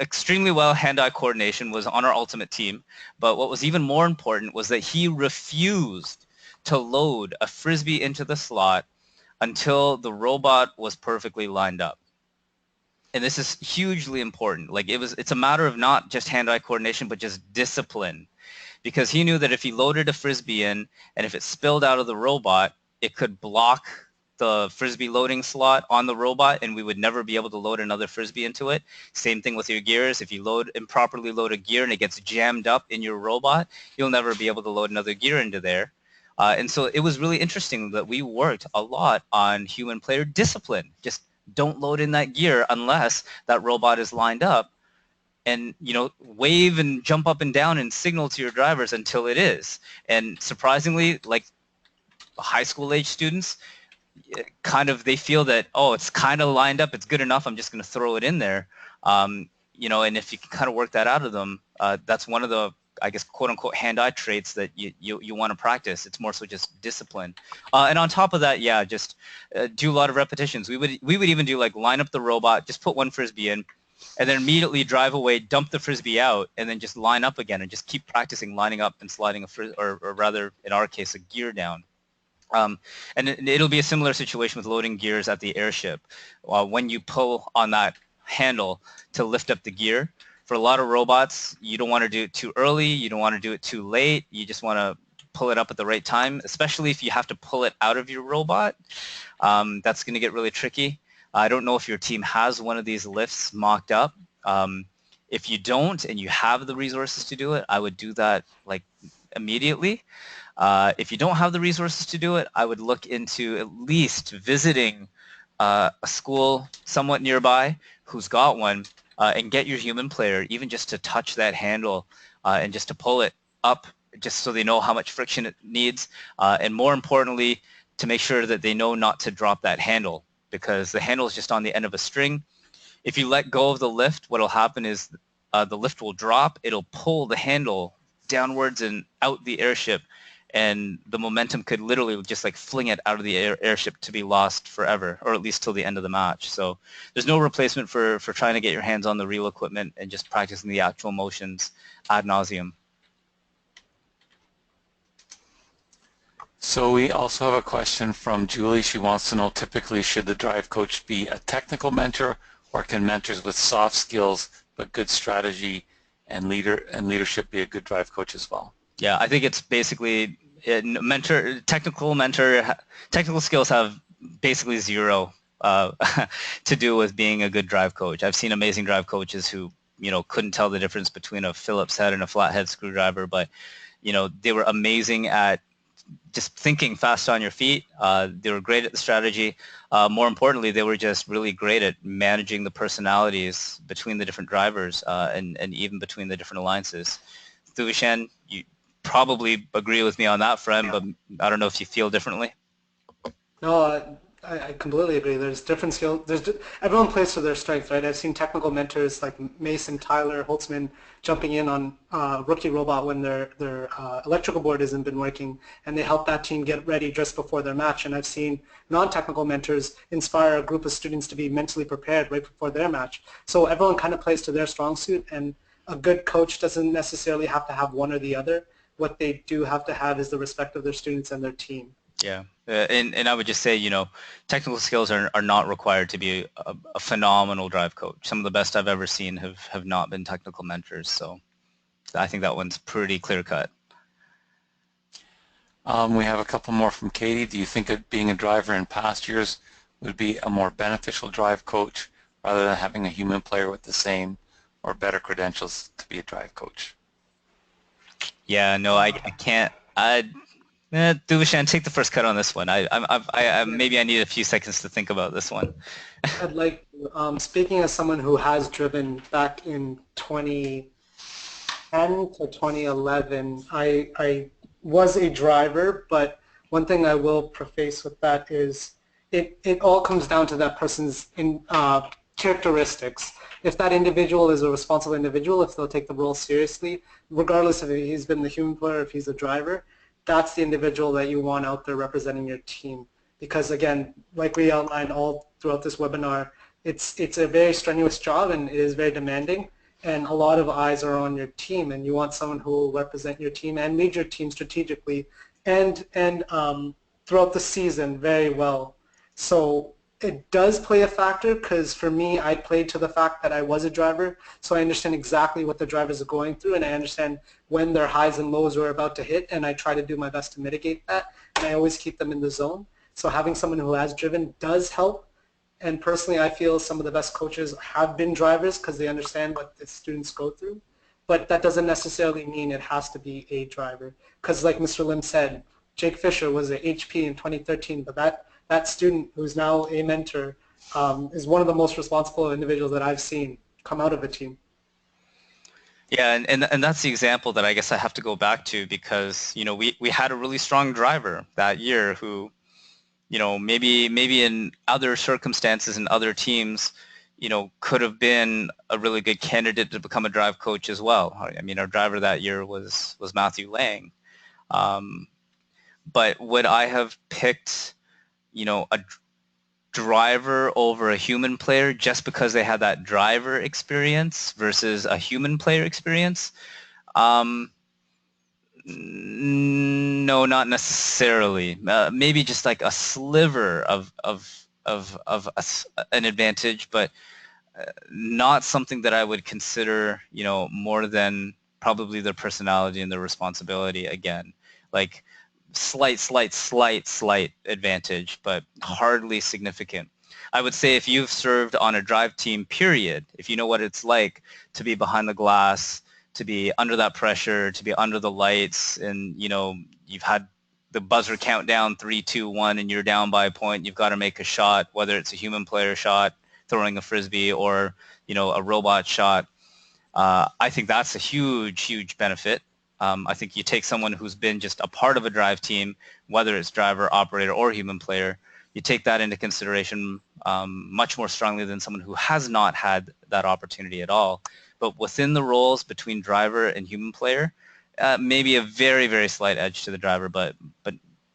[SPEAKER 2] Extremely well hand-eye coordination, was on our ultimate team, but what was even more important was that he refused to load a frisbee into the slot until the robot was perfectly lined up. And this is hugely important. Like it's a matter of not just hand-eye coordination, but just discipline, because he knew that if he loaded a frisbee in and if it spilled out of the robot, it could block the frisbee loading slot on the robot, and we would never be able to load another frisbee into it. Same thing with your gears. If you improperly load a gear and it gets jammed up in your robot, you'll never be able to load another gear into there. And so it was really interesting that we worked a lot on human player discipline. Just don't load in that gear unless that robot is lined up, and wave and jump up and down and signal to your drivers until it is. And surprisingly, like high school age students, they feel that, oh, it's kind of lined up, it's good enough, I'm just going to throw it in there. And if you can kind of work that out of them, that's one of the, I guess, quote unquote hand-eye traits that you want to practice. It's more so just discipline. And on top of that, yeah, just do a lot of repetitions. We would even do like line up the robot, just put one frisbee in, and then immediately drive away, dump the frisbee out, and then just line up again and just keep practicing lining up and sliding or rather, in our case, a gear down. And it'll be a similar situation with loading gears at the airship. When you pull on that handle to lift up the gear, for a lot of robots, you don't want to do it too early, you don't want to do it too late, you just want to pull it up at the right time, especially if you have to pull it out of your robot. That's going to get really tricky. I don't know if your team has one of these lifts mocked up. If you don't and you have the resources to do it, I would do that like immediately. If you don't have the resources to do it, I would look into at least visiting a school somewhat nearby who's got one, and get your human player even just to touch that handle and just to pull it up, just so they know how much friction it needs, and more importantly, to make sure that they know not to drop that handle, because the handle is just on the end of a string. If you let go of the lift, what will happen is the lift will drop, it'll pull the handle downwards and out the airship, and the momentum could literally just like fling it out of the airship to be lost forever, or at least till the end of the match. So there's no replacement for trying to get your hands on the real equipment and just practicing the actual motions ad nauseum.
[SPEAKER 4] So we also have a question from Julie. She wants to know, typically, should the drive coach be a technical mentor, or can mentors with soft skills but good strategy and leadership be a good drive coach as well?
[SPEAKER 2] Yeah, I think it's basically technical skills have basically zero to do with being a good drive coach. I've seen amazing drive coaches who, couldn't tell the difference between a Phillips head and a flathead screwdriver, but, they were amazing at just thinking fast on your feet. They were great at the strategy. More importantly, they were just really great at managing the personalities between the different drivers, and even between the different alliances. Thuvishan, you probably agree with me on that front, but I don't know if you feel differently.
[SPEAKER 3] No, I completely agree. There's different skills. Everyone plays to their strengths, right? I've seen technical mentors like Mason, Tyler, Holtzman jumping in on a rookie robot when their electrical board hasn't been working, and they help that team get ready just before their match. And I've seen non-technical mentors inspire a group of students to be mentally prepared right before their match. So everyone kind of plays to their strong suit, and a good coach doesn't necessarily have to have one or the other. What they do have to have is the respect of their students and their team.
[SPEAKER 2] Yeah, and I would just say, technical skills are not required to be a phenomenal drive coach. Some of the best I've ever seen have not been technical mentors, so I think that one's pretty clear-cut.
[SPEAKER 4] We have a couple more from Katie. Do you think that being a driver in past years would be a more beneficial drive coach rather than having a human player with the same or better credentials to be a drive coach?
[SPEAKER 2] Yeah, no, I can't. Thuvishan, take the first cut on this one. Maybe I need a few seconds to think about this one.
[SPEAKER 3] I'd like, speaking as someone who has driven back in 20, 2010 to 2011, I was a driver, but one thing I will preface with that is it all comes down to that person's characteristics. If that individual is a responsible individual, if they'll take the role seriously, regardless if he's been the human player, if he's a driver, that's the individual that you want out there representing your team. Because again, like we outlined all throughout this webinar, it's a very strenuous job and it is very demanding, and a lot of eyes are on your team, and you want someone who will represent your team and lead your team strategically and throughout the season very well. So it does play a factor, because for me, I played to the fact that I was a driver, so I understand exactly what the drivers are going through, and I understand when their highs and lows are about to hit, and I try to do my best to mitigate that, and I always keep them in the zone. So having someone who has driven does help, and personally I feel some of the best coaches have been drivers because they understand what the students go through, but that doesn't necessarily mean it has to be a driver, because like Mr. Lim said, Jake Fisher was a HP in 2013, but that student who's now a mentor is one of the most responsible individuals that I've seen come out of a team.
[SPEAKER 2] Yeah, and that's the example that I guess I have to go back to, because we had a really strong driver that year who, maybe in other circumstances and other teams, could have been a really good candidate to become a drive coach as well. I mean, our driver that year was Matthew Lang. But would I have picked, a driver over a human player just because they had that driver experience versus a human player experience? No, not necessarily. Maybe just like a sliver of an advantage, but not something that I would consider, more than probably their personality and their responsibility. Again, like slight advantage, but hardly significant. I would say if you've served on a drive team, period, if you know what it's like to be behind the glass, to be under that pressure, to be under the lights, and you've had the buzzer countdown 3, 2, 1, and you're down by a point. You've got to make a shot, whether it's a human player shot, throwing a frisbee, or a robot shot. I think that's a huge benefit. I think you take someone who's been just a part of a drive team, whether it's driver, operator, or human player, you take that into consideration much more strongly than someone who has not had that opportunity at all. But within the roles between driver and human player, maybe a very slight edge to the driver, but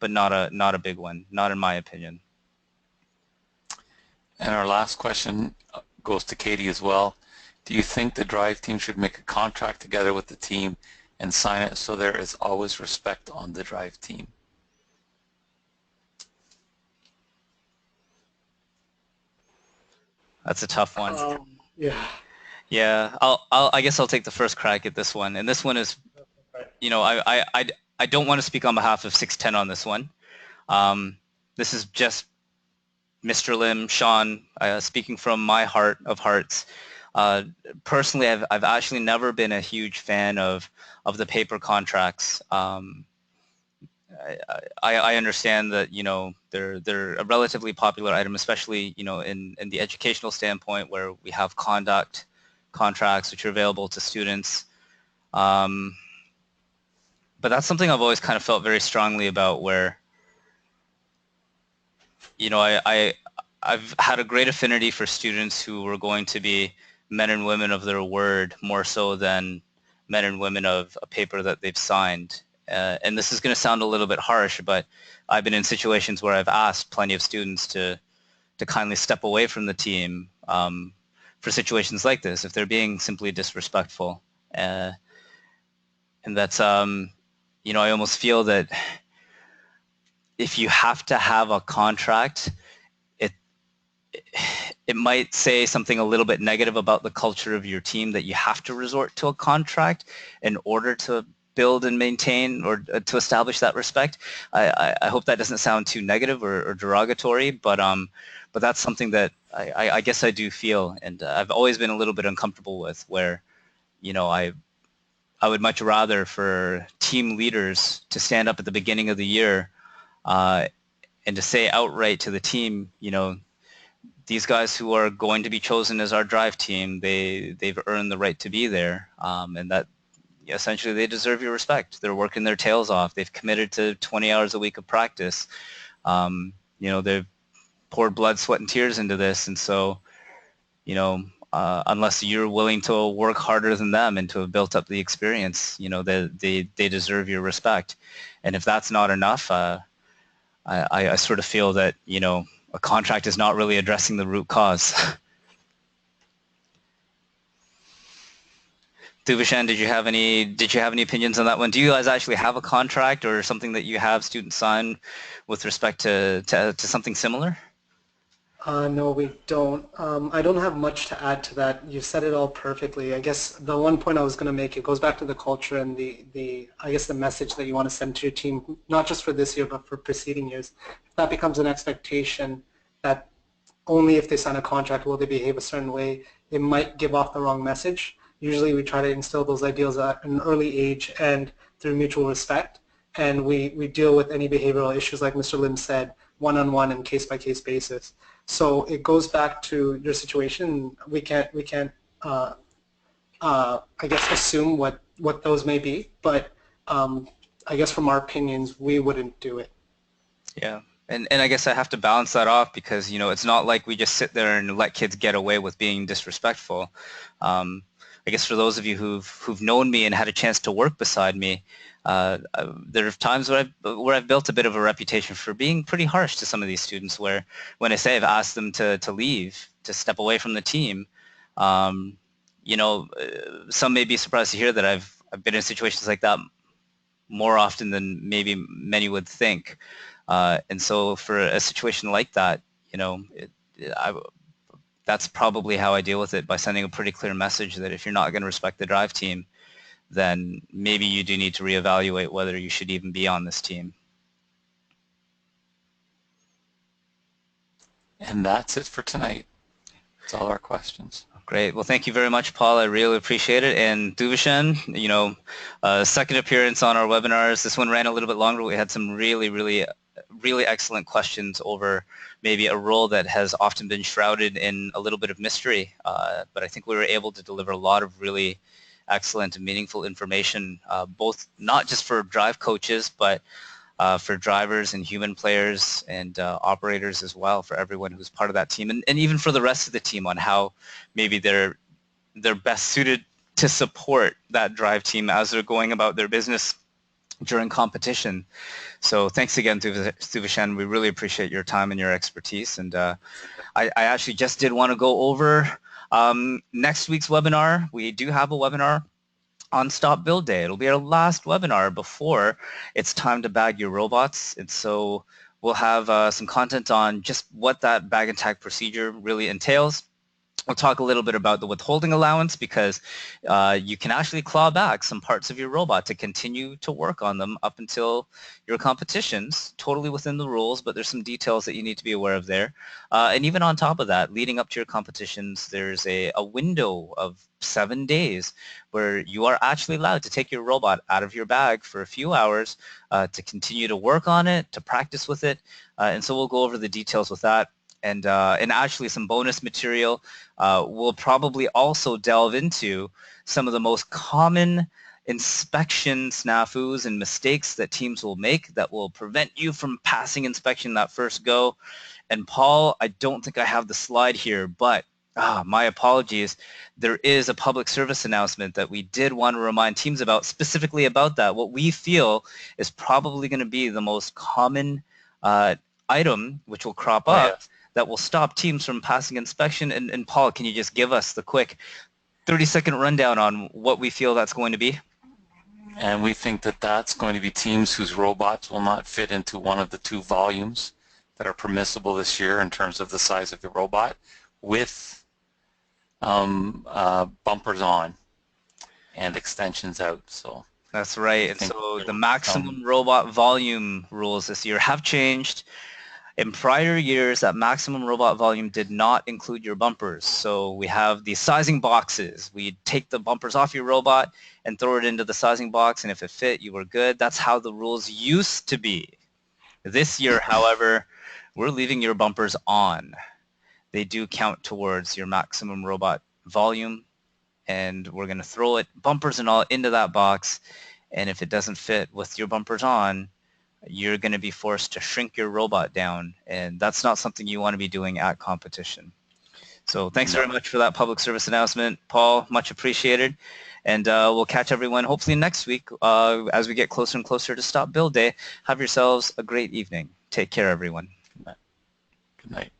[SPEAKER 2] not a big one, not in my opinion.
[SPEAKER 4] And our last question goes to Katie as well. Do you think the drive team should make a contract together with the team and sign it so there is always respect on the drive team?
[SPEAKER 2] That's a tough one.
[SPEAKER 3] Yeah.
[SPEAKER 2] Yeah, I guess I'll take the first crack at this one. And this one is, I don't want to speak on behalf of 610 on this one. This is just Mr. Lim, Sean, speaking from my heart of hearts. Personally, I've actually never been a huge fan of the paper contracts. I understand that they're a relatively popular item, especially in the educational standpoint, where we have conduct contracts which are available to students. But that's something I've always kind of felt very strongly about, where I've had a great affinity for students who were going to be men and women of their word, more so than men and women of a paper that they've signed. And this is going to sound a little bit harsh, but I've been in situations where I've asked plenty of students to kindly step away from the team for situations like this, if they're being simply disrespectful. And that's, I almost feel that if you have to have a contract, it might say something a little bit negative about the culture of your team, that you have to resort to a contract in order to build and maintain, or to establish that respect. I hope that doesn't sound too negative or derogatory, but that's something that I guess I do feel, and I've always been a little bit uncomfortable with, where I would much rather for team leaders to stand up at the beginning of the year and to say outright to the team, these guys who are going to be chosen as our drive team, they've earned the right to be there, and that essentially they deserve your respect. They're working their tails off. They've committed to 20 hours a week of practice. They've poured blood, sweat, and tears into this, and so, unless you're willing to work harder than them and to have built up the experience, they deserve your respect. And if that's not enough, I sort of feel that, a contract is not really addressing the root cause. Thuvishan, did you have any opinions on that one? Do you guys actually have a contract or something that you have students sign with respect to something similar?
[SPEAKER 3] No, we don't. I don't have much to add to that. You said it all perfectly. I guess the one point I was going to make, it goes back to the culture and the message that you want to send to your team, not just for this year, but for preceding years. If that becomes an expectation that only if they sign a contract will they behave a certain way, it might give off the wrong message. Usually we try to instill those ideals at an early age and through mutual respect. And we deal with any behavioral issues, like Mr. Lim said, one-on-one and case-by-case basis. So it goes back to your situation. We can't I guess assume what those may be, but I guess from our opinions, we wouldn't do it.
[SPEAKER 2] Yeah. And I guess I have to balance that off because, it's not like we just sit there and let kids get away with being disrespectful. I guess for those of you who've known me and had a chance to work beside me, there are times where I've built a bit of a reputation for being pretty harsh to some of these students, where when I say I've asked them to leave, to step away from the team, some may be surprised to hear that I've been in situations like that more often than maybe many would think. And so for a situation like that, that's probably how I deal with it, by sending a pretty clear message that if you're not going to respect the drive team, then maybe you do need to reevaluate whether you should even be on this team.
[SPEAKER 4] And that's it for tonight. That's all our questions.
[SPEAKER 2] Great. Well, thank you very much, Paul. I really appreciate it. And Thuvishan, second appearance on our webinars. This one ran a little bit longer. We had some really, really, really excellent questions over maybe a role that has often been shrouded in a little bit of mystery. But I think we were able to deliver a lot of really excellent and meaningful information, both not just for drive coaches, but for drivers and human players and operators as well, for everyone who's part of that team, and even for the rest of the team on how maybe they're best suited to support that drive team as they're going about their business during competition. So thanks again, Thuvishan. We really appreciate your time and your expertise. And I actually just did want to go over next week's webinar. We do have a webinar on Stop Build Day. It'll be our last webinar before it's time to bag your robots. And so we'll have some content on just what that bag and tag procedure really entails. We'll talk a little bit about the withholding allowance, because you can actually claw back some parts of your robot to continue to work on them up until your competitions, totally within the rules, but there's some details that you need to be aware of there. And even on top of that, leading up to your competitions, there's a window of 7 days where you are actually allowed to take your robot out of your bag for a few hours to continue to work on it, to practice with it. And so we'll go over the details with that. And actually some bonus material. We'll probably also delve into some of the most common inspection snafus and mistakes that teams will make that will prevent you from passing inspection that first go. And Paul, I don't think I have the slide here, but my apologies. There is a public service announcement that we did want to remind teams about, specifically about that. What we feel is probably going to be the most common item which will crop up that will stop teams from passing inspection. And Paul, can you just give us the quick 30-second rundown on what we feel that's going to be?
[SPEAKER 4] And we think that that's going to be teams whose robots will not fit into one of the 2 volumes that are permissible this year in terms of the size of the robot, with bumpers on and extensions out. So
[SPEAKER 2] that's right. And so the maximum robot volume rules this year have changed. In prior years, that maximum robot volume did not include your bumpers. So we have these sizing boxes. We take the bumpers off your robot and throw it into the sizing box, and if it fit, you were good. That's how the rules used to be. This year, however, we're leaving your bumpers on. They do count towards your maximum robot volume and we're going to throw it, bumpers and all, into that box. And if it doesn't fit with your bumpers on, you're going to be forced to shrink your robot down. And that's not something you want to be doing at competition. So thanks very much for that public service announcement, Paul. Much appreciated. And we'll catch everyone hopefully next week as we get closer and closer to Stop Build Day. Have yourselves a great evening. Take care, everyone.
[SPEAKER 4] Good night.